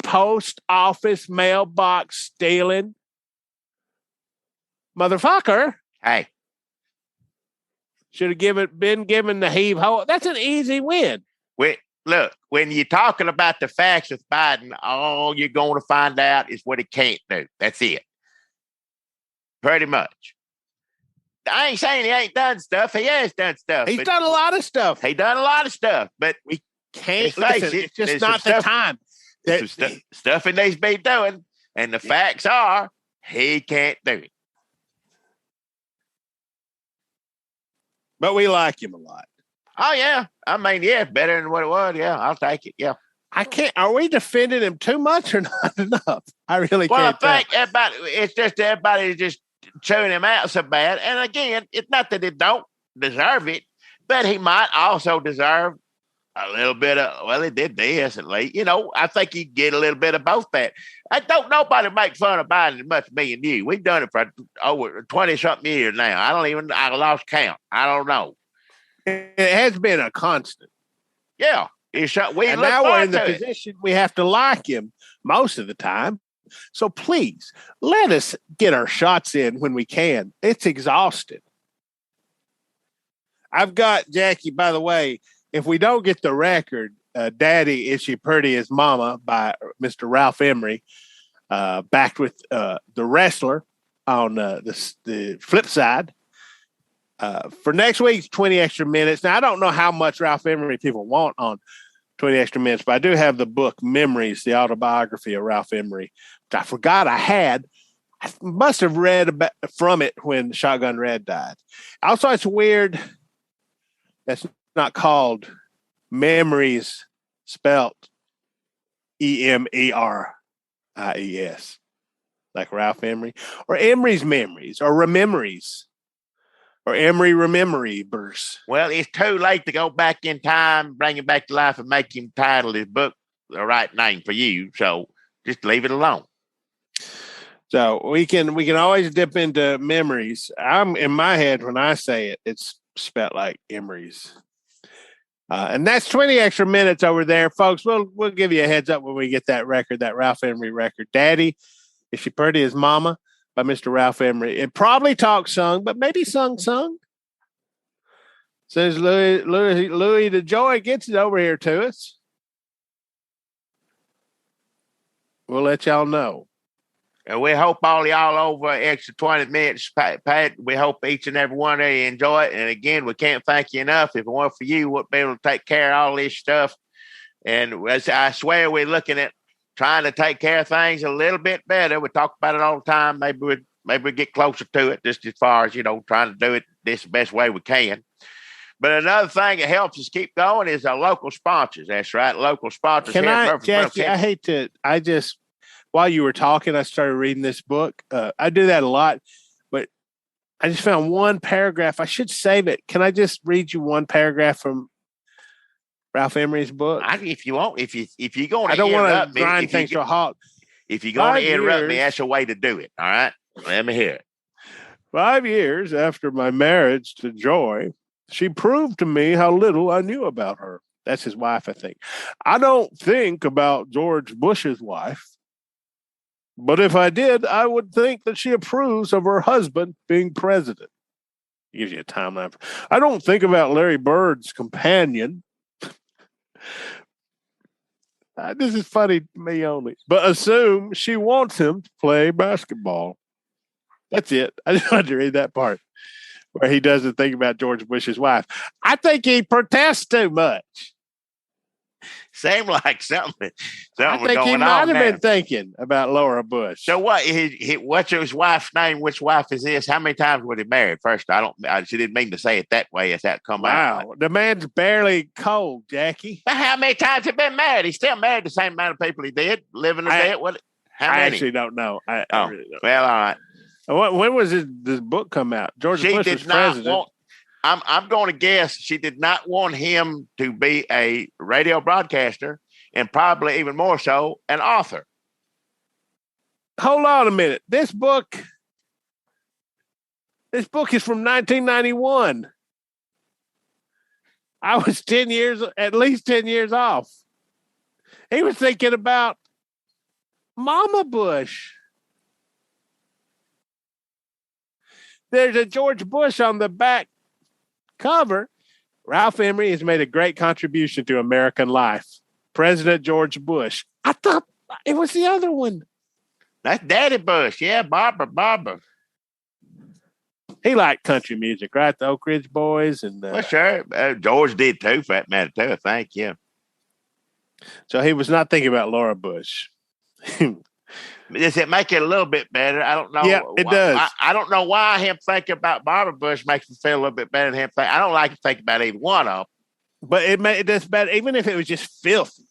post office mailbox stealing motherfucker should have been given the heave ho. That's an easy win. Look, when you're talking about the facts with Biden, all you're going to find out is what he can't do. That's it. Pretty much. I ain't saying he ain't done stuff. He has done stuff. He's done a lot of stuff. He done a lot of stuff, but we can't listen. It's just not the time. There's stuff he needs to be doing, and the facts are he can't do it. But we like him a lot. Oh, yeah. I mean, yeah, better than what it was. Yeah, I'll take it. Yeah. I can't. Are we defending him too much or not enough? I really can't. Well, I think it's just everybody just chewing him out so bad. And again, it's not that they don't deserve it, but he might also deserve a little bit of, well, he did this at least. You know, I think you get a little bit of both that. I don't nobody make fun of Biden as much as me and you. We've done it for over 20-something years now. I lost count. I don't know. It has been a constant. Yeah. And now we're in the position we have to like him most of the time. So please, let us get our shots in when we can. It's exhausting. I've got, Jackie, by the way, if we don't get the record, Daddy, Is She Pretty as Mama by Mr. Ralph Emery, backed with the wrestler on the flip side. For next week's 20 extra minutes. Now, I don't know how much Ralph Emery people want on 20 extra minutes, but I do have the book Memories, the autobiography of Ralph Emery, which I forgot I had. I must have read from it when Shotgun Red died. Also, it's weird that's not called Memories, spelt Emeries, like Ralph Emery, or Emery's Memories, or Rememories, or Emery Rememorybers. Well, it's too late to go back in time, bring him back to life, and make him title his book the right name for you. So just leave it alone. So we can always dip into memories. I'm in my head when I say it, it's spelled like Emery's. And that's 20 extra minutes over there, folks. We'll give you a heads up when we get that record, that Ralph Emery record. Daddy, Is She Pretty as Mama by Mr. Ralph Emery. It probably talks sung, but maybe sung. Says Louis DeJoy gets it over here to us. We'll let y'all know. And we hope all y'all over extra 20 minutes, Pat. We hope each and every one of you enjoy it. And again, we can't thank you enough. If it weren't for you, we'd be able to take care of all this stuff. And I swear we're looking at trying to take care of things a little bit better. We talk about it all the time. Maybe we get closer to it, just as far as, trying to do it this the best way we can. But another thing that helps us keep going is our local sponsors. That's right, local sponsors. Jackie, while you were talking, I started reading this book. I do that a lot, but I just found one paragraph. I should save it. Can I just read you one paragraph from Ralph Emery's book? If you want, if you're going to, I don't want to grind things to a halt. If you're going to interrupt me, that's a way to do it. All right, let me hear it. 5 years after my marriage to Joy, she proved to me how little I knew about her. That's his wife, I think. I don't think about George Bush's wife. But if I did, I would think that she approves of her husband being president. It gives you a timeline. I don't think about Larry Bird's companion. This is funny to me only. But assume she wants him to play basketball. That's it. I just wanted to read that part where he doesn't think about George Bush's wife. I think he protests too much. Seemed like something I was think he going might on have there. been thinking about Laura Bush. So what? What's his wife's name? Which wife is this? How many times was he married? First, she didn't mean to say it that way. As that come out. Wow, the man's barely cold, Jackie. But how many times he been married? He's still married the same amount of people he did, living or dead. What? How many? I actually don't know. I really don't. Well, all right. When was this book come out? George Bush was president. I'm going to guess she did not want him to be a radio broadcaster, and probably even more so, an author. Hold on a minute. This book is from 1991. I was at least 10 years off. He was thinking about Mama Bush. There's a George Bush on the back cover. Ralph Emery has made a great contribution to American life. President George Bush. I thought it was the other one. That's Daddy Bush. Yeah, Barbara. He liked country music, right? The Oak Ridge Boys. Well, sure. George did too, for that matter, too, I think, yeah. So he was not thinking about Laura Bush. Does it make it a little bit better? I don't know. Yeah, it does. I don't know why him thinking about Barbara Bush makes me feel a little bit better than him thinking. I don't like to think about either one of them. But it does better, even if it was just filthy.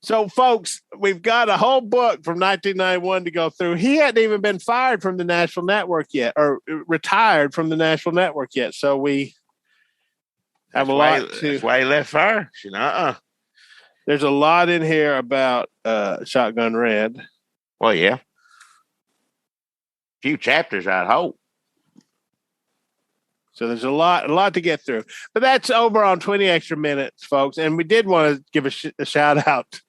So, folks, we've got a whole book from 1991 to go through. He hadn't even been fired from the national network yet, or retired from the national network yet. So we have a lot to. That's why he left first. There's a lot in here about Shotgun Red. Well, yeah. A few chapters, I'd hope. So there's a lot to get through. But that's over on 20 Extra Minutes, folks. And we did want to give a shout out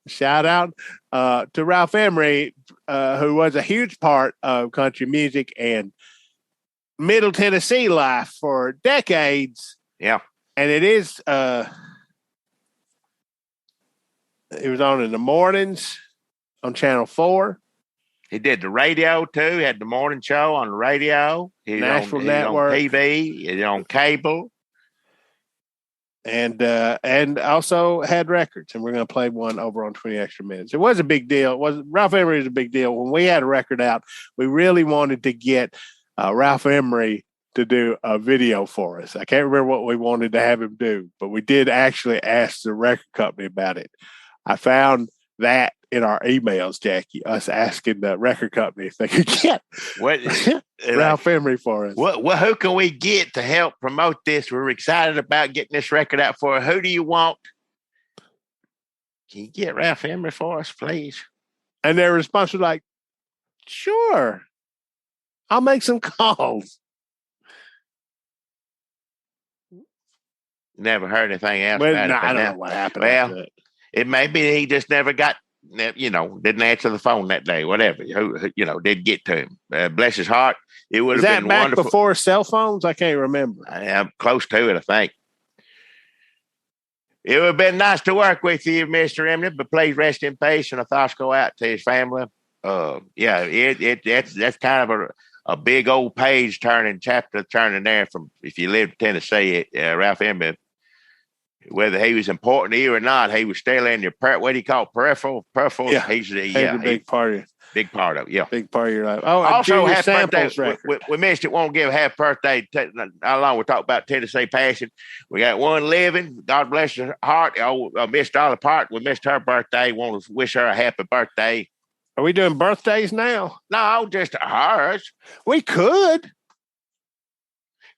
to Ralph Emery, who was a huge part of country music and Middle Tennessee life for decades. Yeah. And it is he was on in the mornings on Channel 4. He did the radio too. He had the morning show on the radio. He's National on Network. TV. He's on cable. And also had records. And we're going to play one over on 20 Extra Minutes. It was a big deal. Ralph Emery was a big deal. When we had a record out, we really wanted to get Ralph Emery to do a video for us. I can't remember what we wanted to have him do, but we did actually ask the record company about it. I found that in our emails, Jackie, us asking the record company if they could get Ralph Emery for us. Who can we get to help promote this? We're excited about getting this record out for. Who do you want? Can you get Ralph Emery for us, please? And their response was like, sure, I'll make some calls. Never heard anything else Well, about it. I don't know what happened. Well, it may be he just never got, didn't answer the phone that day, whatever, did get to him. Bless his heart. It would have been back wonderful. Before cell phones? I can't remember. I'm close to it, I think. It would have been nice to work with you, Mr. Emery, but please rest in peace, and our thoughts go out to his family. That's kind of a big old chapter turning there from, if you lived in Tennessee, Ralph Emery. Whether he was important to you or not, he was still in your what do you call peripheral? Yeah, he's a big part of it. Big part of it, yeah. Big part of your life. Oh, also, happy birthday. We missed it. Won't give happy birthday. How long we talk about Tennessee passion? We got one living. God bless her heart. Miss Dolly Park. We missed her birthday. Want to wish her a happy birthday. Are we doing birthdays now? No, just hers. We could.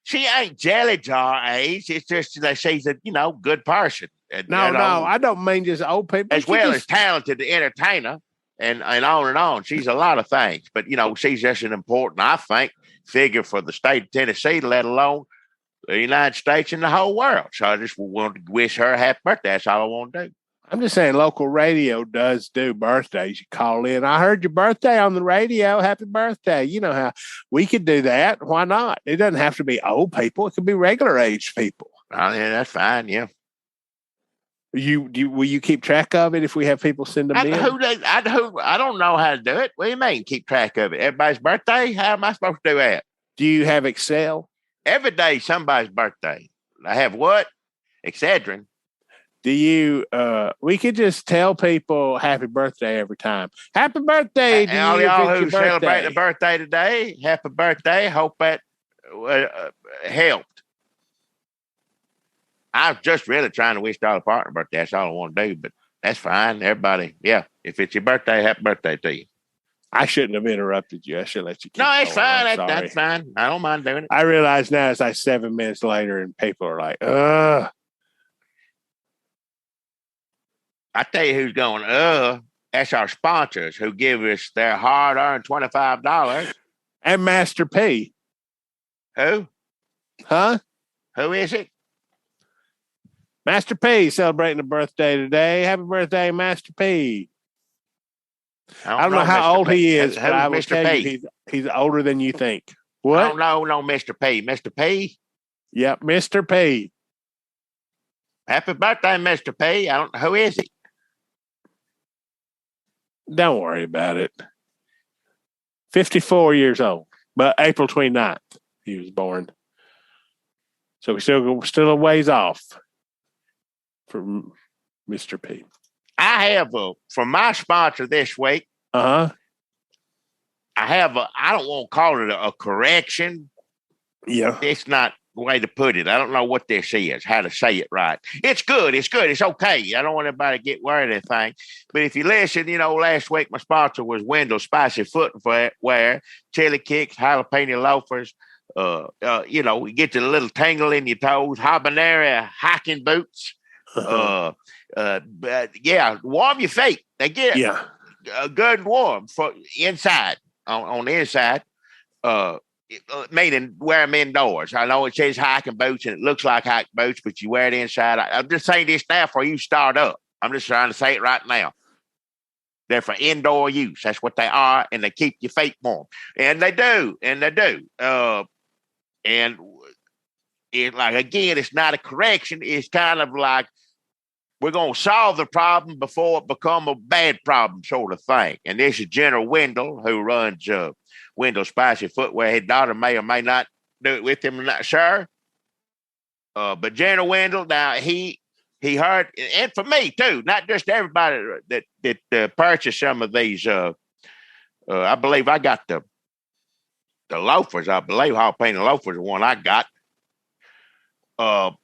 She ain't jelly jar age. It's just that she's a good person. No, I don't mean just old people. As well as talented entertainer and on and on. She's a lot of things, but she's just an important, I think, figure for the state of Tennessee, let alone the United States and the whole world. So I just want to wish her a happy birthday. That's all I want to do. I'm just saying local radio does do birthdays. You call in. I heard your birthday on the radio. Happy birthday. You know how we could do that. Why not? It doesn't have to be old people. It could be regular age people. Oh, yeah, that's fine. Yeah. Will you keep track of it if we have people send them in? I don't know how to do it. What do you mean keep track of it? Everybody's birthday? How am I supposed to do that? Do you have Excel? Every day somebody's birthday. I have what? Excedrin. Do you, we could just tell people happy birthday every time. Happy birthday to all you if y'all it's who your celebrate birthday. a birthday today, happy birthday. Hope that helped. I was just really trying to wish Dolly Parton a birthday. That's all I want to do, but that's fine. Everybody, yeah. If it's your birthday, happy birthday to you. I shouldn't have interrupted you. I should let you keep No, it's going. fine. That's fine. I don't mind doing it. I realize now it's like 7 minutes later and people are like, ugh. I tell you who's going, that's our sponsors who give us their hard-earned $25. And Master P. Who? Huh? Who is it? Master P celebrating a birthday today. Happy birthday, Master P. I don't know how old he is, but I will tell you he's older than you think. What? I don't know, no, Mr. P. Mr. P? Yep, Mr. P. Happy birthday, Mr. P. I don't know. Who is he? Don't worry about it. 54 years old, but April 29th he was born. So we're still a ways off from Mr. P. I have from my sponsor this week. I have I don't want to call it a correction. Yeah. It's not the way to put it. I don't know what this is, how to say it right. It's good. It's good. It's okay. I don't want everybody to get worried or anything. But if you listen, last week my sponsor was Wendell Spicy Footwear, chili kicks, jalapeno loafers. You get the little tingle in your toes, habanero hiking boots. But yeah, warm your feet. They get good and warm for inside on the inside. Meaning wear them indoors. I know it says hiking boots and it looks like hiking boots, but you wear it inside. I'm just saying this now for you start up. I'm just trying to say it right now. They're for indoor use. That's what they are, and they keep your feet warm. And they do. And it, like, again, it's not a correction. It's kind of like we're going to solve the problem before it become a bad problem sort of thing. And this is General Wendell, who runs Wendell Spicy Footwear. His daughter may or may not do it with him. I'm not sure. But General Wendell, now he heard, and for me too, not just everybody that purchased some of these. I believe I got the loafers. I believe jalapeno loafers the one I got. But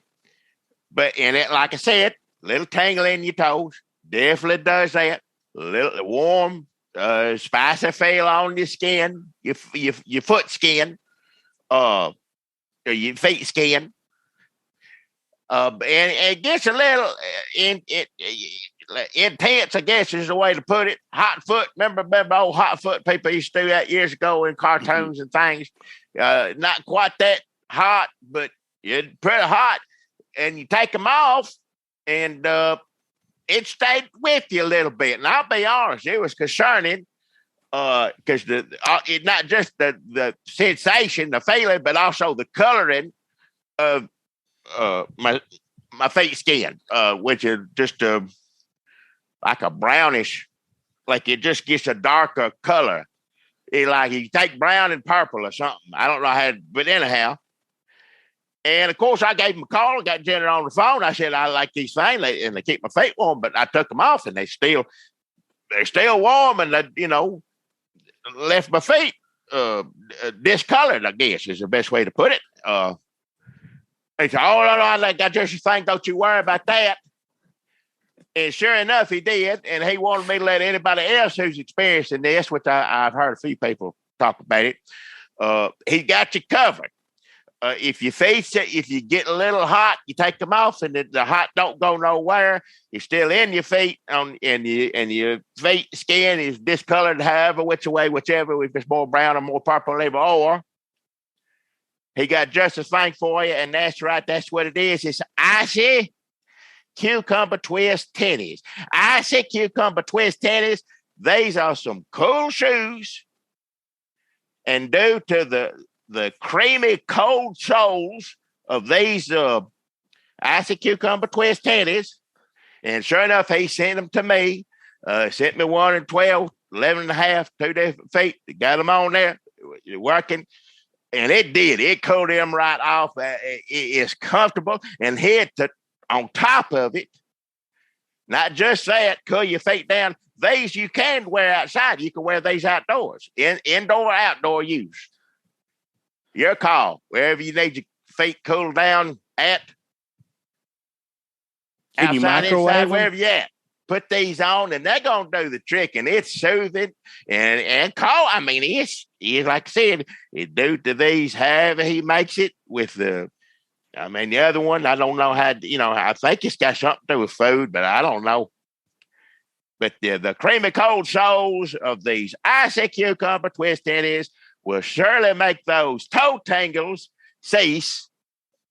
in it, like I said, little tangle in your toes. Definitely does that. Little warm, spicy feel on your skin, your foot skin, or your feet skin. And it gets a little intense, I guess is the way to put it. Hot foot. Remember old hot foot people used to do that years ago in cartoons and things. Not quite that hot, but it's pretty hot. And you take them off, and it stayed with you a little bit. And I'll be honest, it was concerning because it not just the sensation, the feeling, but also the coloring of my feet skin, which is just like a brownish, like it just gets a darker color. It like you take brown and purple or something. I don't know how, but anyhow. And of course, I gave him a call. I got Jenner on the phone. I said, I like these things, and they keep my feet warm. But I took them off, and they're still warm, and left my feet discolored, I guess is the best way to put it. He said, "Oh no, I got just a thing. Don't you worry about that." And sure enough, he did, and he wanted me to let anybody else who's experiencing this, which I've heard a few people talk about it. He got you covered. If your feet, if you get a little hot, you take them off, and the hot don't go nowhere. You're still in your feet, and your feet skin is discolored, whichever, if it's more brown or more purple, or he got just a thing for you, and that's right. That's what it is. It's icy cucumber twist tennies. Icy cucumber twist tennies. These are some cool shoes, and due to the creamy cold soles of these icy cucumber twist tennies. And sure enough, he sent them to me. Sent me one in 12, 11 and a half, 2 different feet. Got them on there, working. And it did. It cooled them right off. It's comfortable. And here on top of it, not just that, cool your feet down. These you can wear outside. You can wear these outdoors, indoor, outdoor use. Your call. Wherever you need your feet cooled down at. Can outside, you microwave inside, them? wherever you at. Put these on, and they're gonna do the trick, and it's soothing and cold. I mean, it's like I said, it due to these. However, he makes it with the. I mean, the other one, I don't know how. I think it's got something to do with food, but I don't know. But the creamy cold soles of these icy cucumber twist tennies will surely make those toe tangles cease.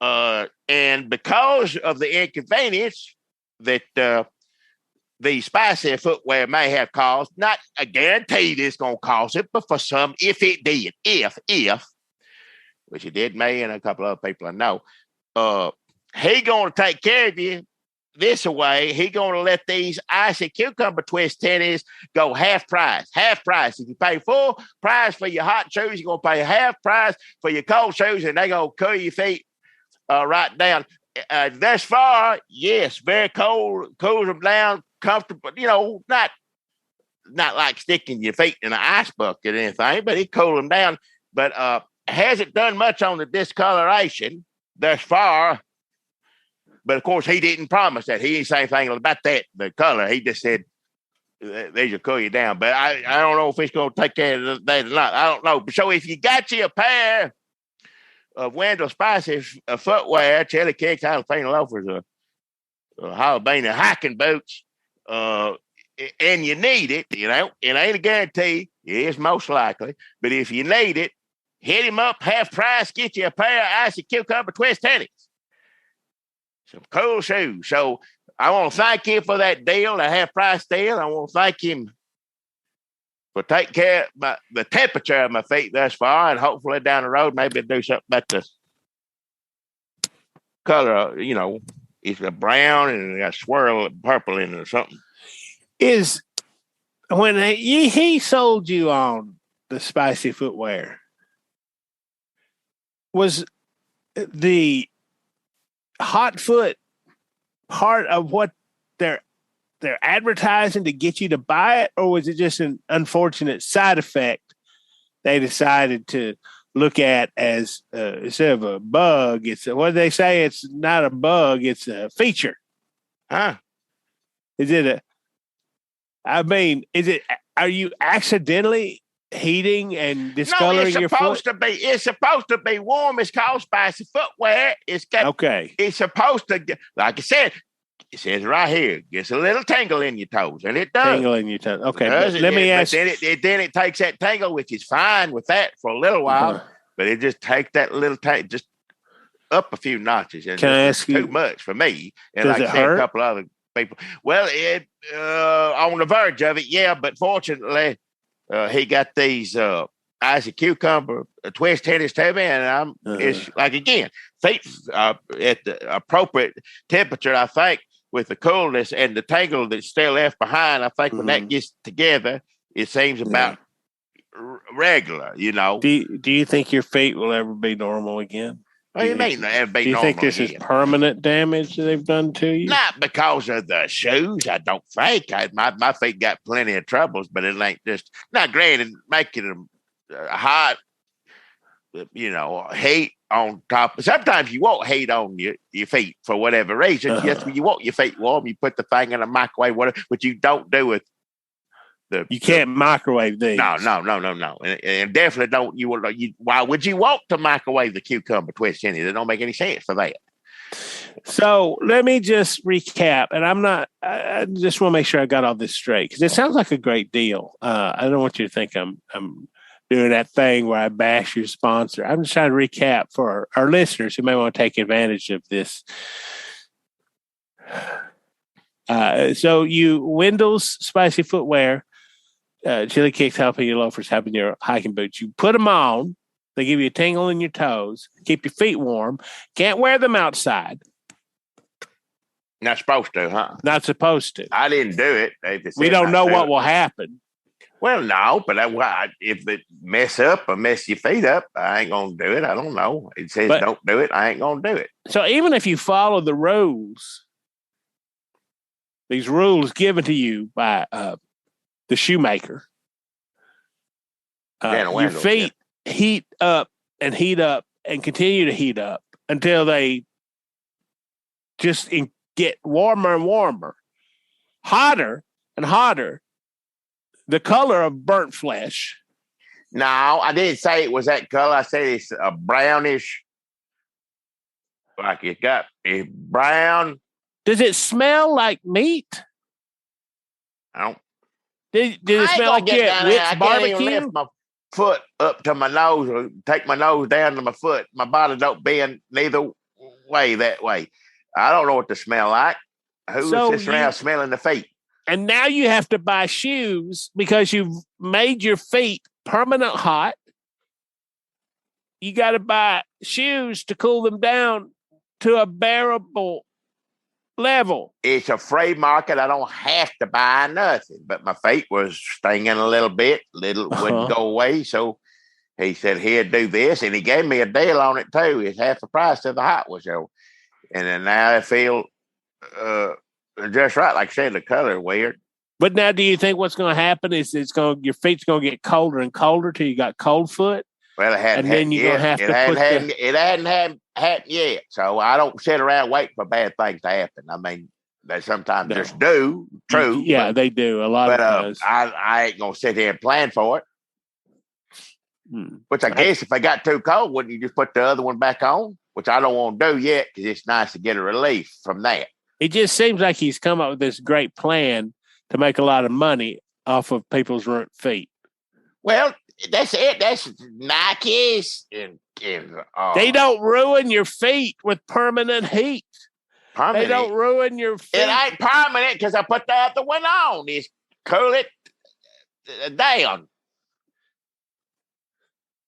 And because of the inconvenience that the spicy footwear may have caused, not a guaranteed it's going to cause it, but for some, if it did, which it did me and a couple other people I know, he going to take care of you this way. He going to let these icy cucumber twist tennies go half price. If you pay full price for your hot shoes, you're going to pay half price for your cold shoes, and they're going to cool your feet right down. Thus far, yes, very cold, cools them down, comfortable. Not like sticking your feet in an ice bucket or anything, but it cools them down. But hasn't done much on the discoloration thus far. But of course, he didn't promise that. He didn't say anything about that, the color. He just said these will cool you down. But I don't know if it's going to take care of that or not. I don't know. So if you got you a pair of Wendell Spicy footwear, chili kicks, jalapeno loafers, jalapeno hiking boots, and you need it, it ain't a guarantee. It is most likely. But if you need it, hit him up, half price, get you a pair of icy cucumber twist tennies. Some cool shoes. So I want to thank him for that deal, the half price deal. I want to thank him for taking care of the temperature of my feet thus far, and hopefully down the road, maybe I'll do something about the color. It's a brown and it got swirl purple in it or something. Is when he sold you on the spicy footwear, was the hot foot part of what they're advertising to get you to buy it, or was it just an unfortunate side effect they decided to look at as instead of a bug? It's what do they say? It's not a bug; it's a feature. Huh? Is it are you accidentally heating and discoloring your foot? It's supposed to be warm. It's called spicy footwear. Okay. It's supposed to, like I said, it says right here, gets a little tingle in your toes, and it does. Tingle in your toes. Okay. Let me ask. Then it takes that tingle, which is fine with that for a little while, but it just takes that little just up a few notches. And can I ask you? Too much for me, and does like I said, a couple other people. Well, on the verge of it, yeah, but fortunately, he got these icy cucumber twist tennis to me, and it's like, again, feet at the appropriate temperature, I think, with the coolness and the tangle that's still left behind. I think when that gets together, it seems about regular, Do you think your feet will ever be normal again? What do you mean? Do you think this is permanent damage that they've done to you? Not because of the shoes, I don't think. My feet got plenty of troubles, but it ain't just, not granted, making them hot, heat on top. Sometimes you want heat on your feet for whatever reason. Yes, when you want your feet warm, you put the thing in a microwave, whatever, but you don't do it. You can't microwave these. No. And definitely don't. Why would you want to microwave the cucumber twist tenny? It don't make any sense for that. So let me just recap, and I just want to make sure I got all this straight, because it sounds like a great deal. I don't want you to think I'm doing that thing where I bash your sponsor. I'm just trying to recap for our listeners who may want to take advantage of this. So Wendell's spicy footwear, chili kicks, jalapeno loafers, your hiking boots. You put them on. They give you a tingle in your toes. Keep your feet warm. Can't wear them outside. Not supposed to, huh? Not supposed to. I didn't do it. We don't know what will happen. Well, no, but if it mess up or mess your feet up, I ain't gonna do it. I don't know. It says don't do it. I ain't gonna do it. So even if you follow the rules, these rules given to you by the shoemaker, your feet heat up and continue to heat up until they just get warmer and warmer, hotter and hotter. The color of burnt flesh. No, I didn't say it was that color. I said it's a brownish, like it got a brown. Does it smell like meat? I don't. Did it smell like Witt's barbecue? I can't even lift my foot up to my nose or take my nose down to my foot. My body don't bend neither way that way. I don't know what to smell like. Who is this around smelling the feet? And now you have to buy shoes because you've made your feet permanent hot. You got to buy shoes to cool them down to a bearable level. It's a free market. I don't have to buy nothing. But my feet was stinging a little bit. Wouldn't go away. So he said he'd do this. And he gave me a deal on it too. It's half the price of the hot was. And then now I feel... just right, like I said, the color weird. But now, do you think what's going to happen is your feet's going to get colder and colder till you got cold foot? Well, it hadn't. And then you're going to have to it hadn't happened yet. So I don't sit around waiting for bad things to happen. I mean, they sometimes just do. True. Yeah, they do a lot of times. I ain't going to sit here and plan for it. Which I guess if I got too cold, wouldn't you just put the other one back on? Which I don't want to do yet because it's nice to get a relief from that. It just seems like he's come up with this great plan to make a lot of money off of people's ruined feet. Well, that's it. That's Nikes. They don't ruin your feet with permanent heat. They don't ruin your feet. It ain't permanent because I put the other one on. It's cool it down.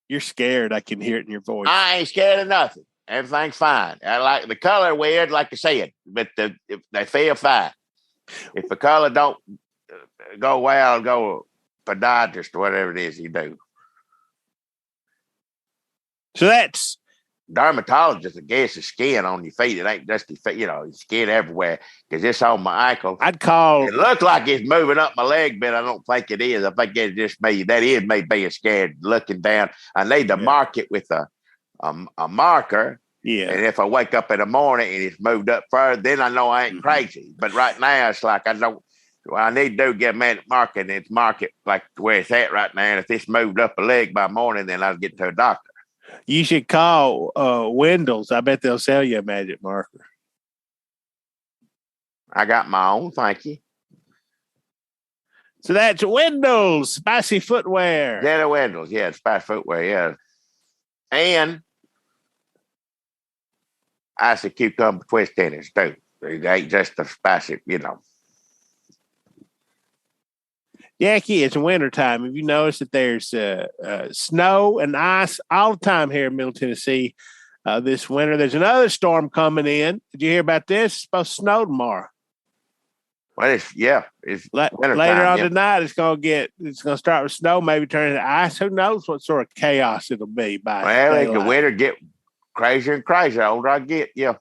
You're scared. I can hear it in your voice. I ain't scared of nothing. Everything's fine. I like the color weird, like I said, but if they feel fine. If the color don't go well, I'll go podiatrist or whatever it is you do. So that's dermatologist, I guess, is skin on your feet. It ain't just your feet, skin everywhere because it's on my ankle. It looks like it's moving up my leg, but I don't think it is. I think it's just me. That is me being scared, looking down. I need to mark it with a marker. Yeah. And if I wake up in the morning and it's moved up further, then I know I ain't crazy. But right now it's like I need to get a man marker and it's mark it like where it's at right now. And if it's moved up a leg by morning, then I'll get to a doctor. You should call Wendell's. I bet they'll sell you a magic marker. I got my own, thank you. So that's Wendell's Spicy Footwear. Jenna Wendell's, yeah, Spicy Footwear, yeah. And icy cucumber twist tennis too. It ain't just a spicy, Jackie, it's wintertime. Have you noticed that there's snow and ice all the time here in Middle Tennessee this winter? There's another storm coming in. Did you hear about this? It's supposed to snow tomorrow. Well, it's later on tonight. It's gonna start with snow, maybe turn into ice. Who knows what sort of chaos it'll be by the winter get crazier and crazier the older I get. Yeah.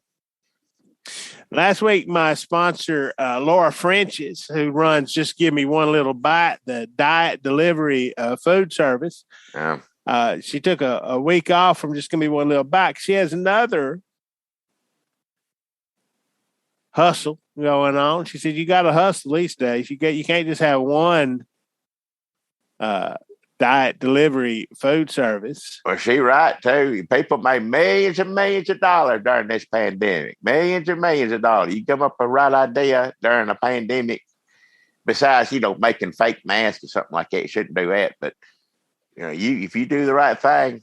Last week, my sponsor, Laura French's, who runs Just Give Me One Little Bite, the diet delivery food service, she took a week off from Just Give Me One Little Bite. She has another hustle going on. She said, you got to hustle these days. You can't just have one diet delivery food service. Well, she right too. People made millions and millions of dollars during this pandemic. Millions and millions of dollars. You come up with a right idea during a pandemic. Besides, making fake masks or something like that, you shouldn't do that. But if you do the right thing,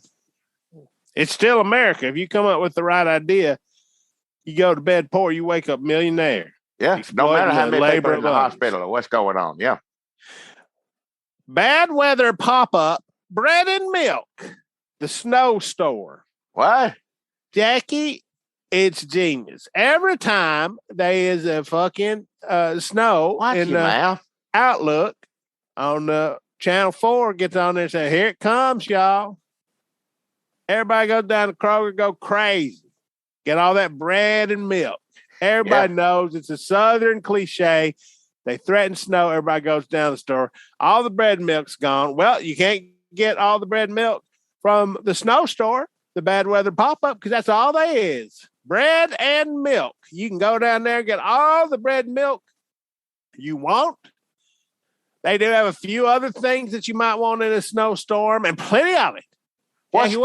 it's still America. If you come up with the right idea, you go to bed poor, you wake up millionaire. Yeah, no matter how many people are in the hospital or what's going on. Yeah. Bad weather pop-up, bread and milk, the snow store. What? Jackie, it's genius. Every time there is a fucking snow in the Outlook on the Channel 4 gets on there and says, here it comes, y'all. Everybody goes down to Kroger, go crazy. Get all that bread and milk. Everybody knows it's a Southern cliche. They threaten snow. Everybody goes down the store. All the bread and milk's gone. Well, you can't get all the bread and milk from the snow store, the bad weather pop-up, because that's all there is. Bread and milk. You can go down there and get all the bread and milk you want. They do have a few other things that you might want in a snowstorm, and plenty of it. What's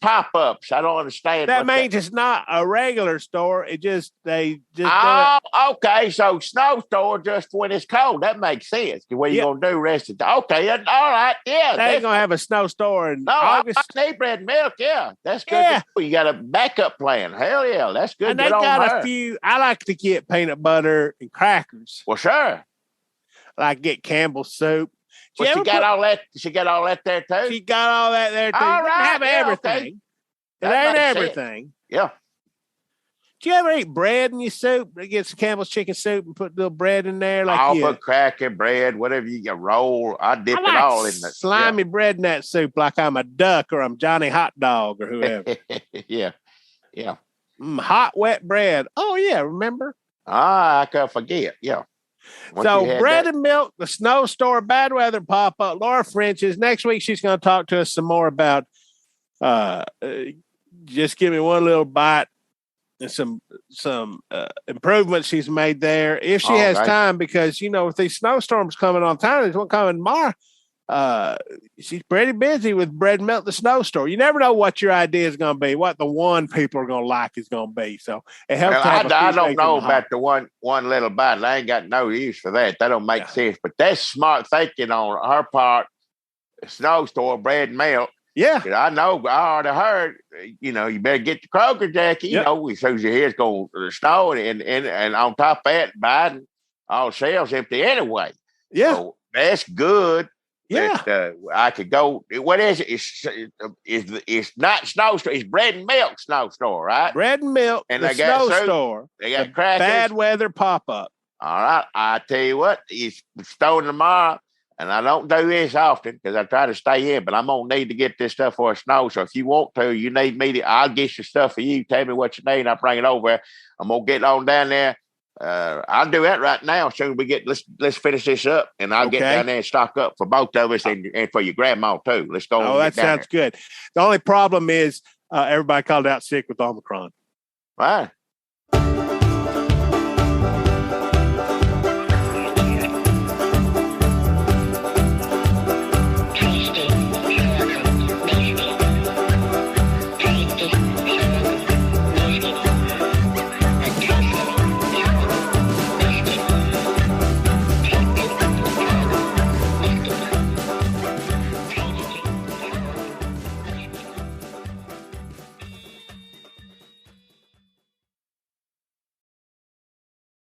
pop-ups? I don't understand. That means it's not a regular store. They just okay. So snow store just when it's cold. That makes sense. What you gonna do rest of the okay? All right, yeah. They ain't gonna have a snow store in August. I need bread and milk. Yeah, that's good. Yeah. You got a backup plan. Hell yeah, that's good. And they got a few. I like to get peanut butter and crackers. Well, sure. I like to get Campbell's soup. Well, she got all that. She got all that there too. She got all that there too. All right, have everything. Okay. It ain't everything. Sense. Yeah. Do you ever eat bread in your soup? They get some Campbell's chicken soup and put a little bread in there, like I'll put cracker, bread, whatever you get. Roll. I dip it all in the slimy bread in that soup, like I'm a duck or I'm Johnny Hot Dog or whoever. Yeah. Hot wet bread. Oh yeah, remember? I can't forget. Yeah. So bread and milk, the snow store, bad weather pop up. Laura French's next week. She's going to talk to us some more about. Just give me one little bite and some improvements she's made there if she has time, because with these snowstorms coming on time, there's one coming tomorrow. She's pretty busy with bread and milk, the snow store. You never know what your idea is going to be, what the one people are going to like is going to be. So it helps. I don't know about the one little bite. I ain't got no use for that. That don't make sense. But that's smart thinking on her part. Snow store, bread and milk. Yeah. I know. I already heard. You better get the Kroger, Jackie. As soon as you hear it's going to snow, and on top of that, Biden, all shelves empty anyway. Yeah. So that's good. Yeah, I could go. What is it? It's not snow store. It's bread and milk snow store, right? Bread and milk, and the snow store. They got crackers. Bad weather pop up. All right, I tell you what, it's snowing tomorrow, and I don't do this often because I try to stay in. But I'm gonna need to get this stuff for a snow. So if you want to, you need me to. I'll get your stuff for you. Tell me what you need, and I'll bring it over. I'm gonna get on down there. I'll do that right now. Soon we get let's finish this up, and I'll get down there and stock up for both of us and for your grandma too. Let's go. Oh, that sounds good. The only problem is everybody called out sick with Omicron. Right.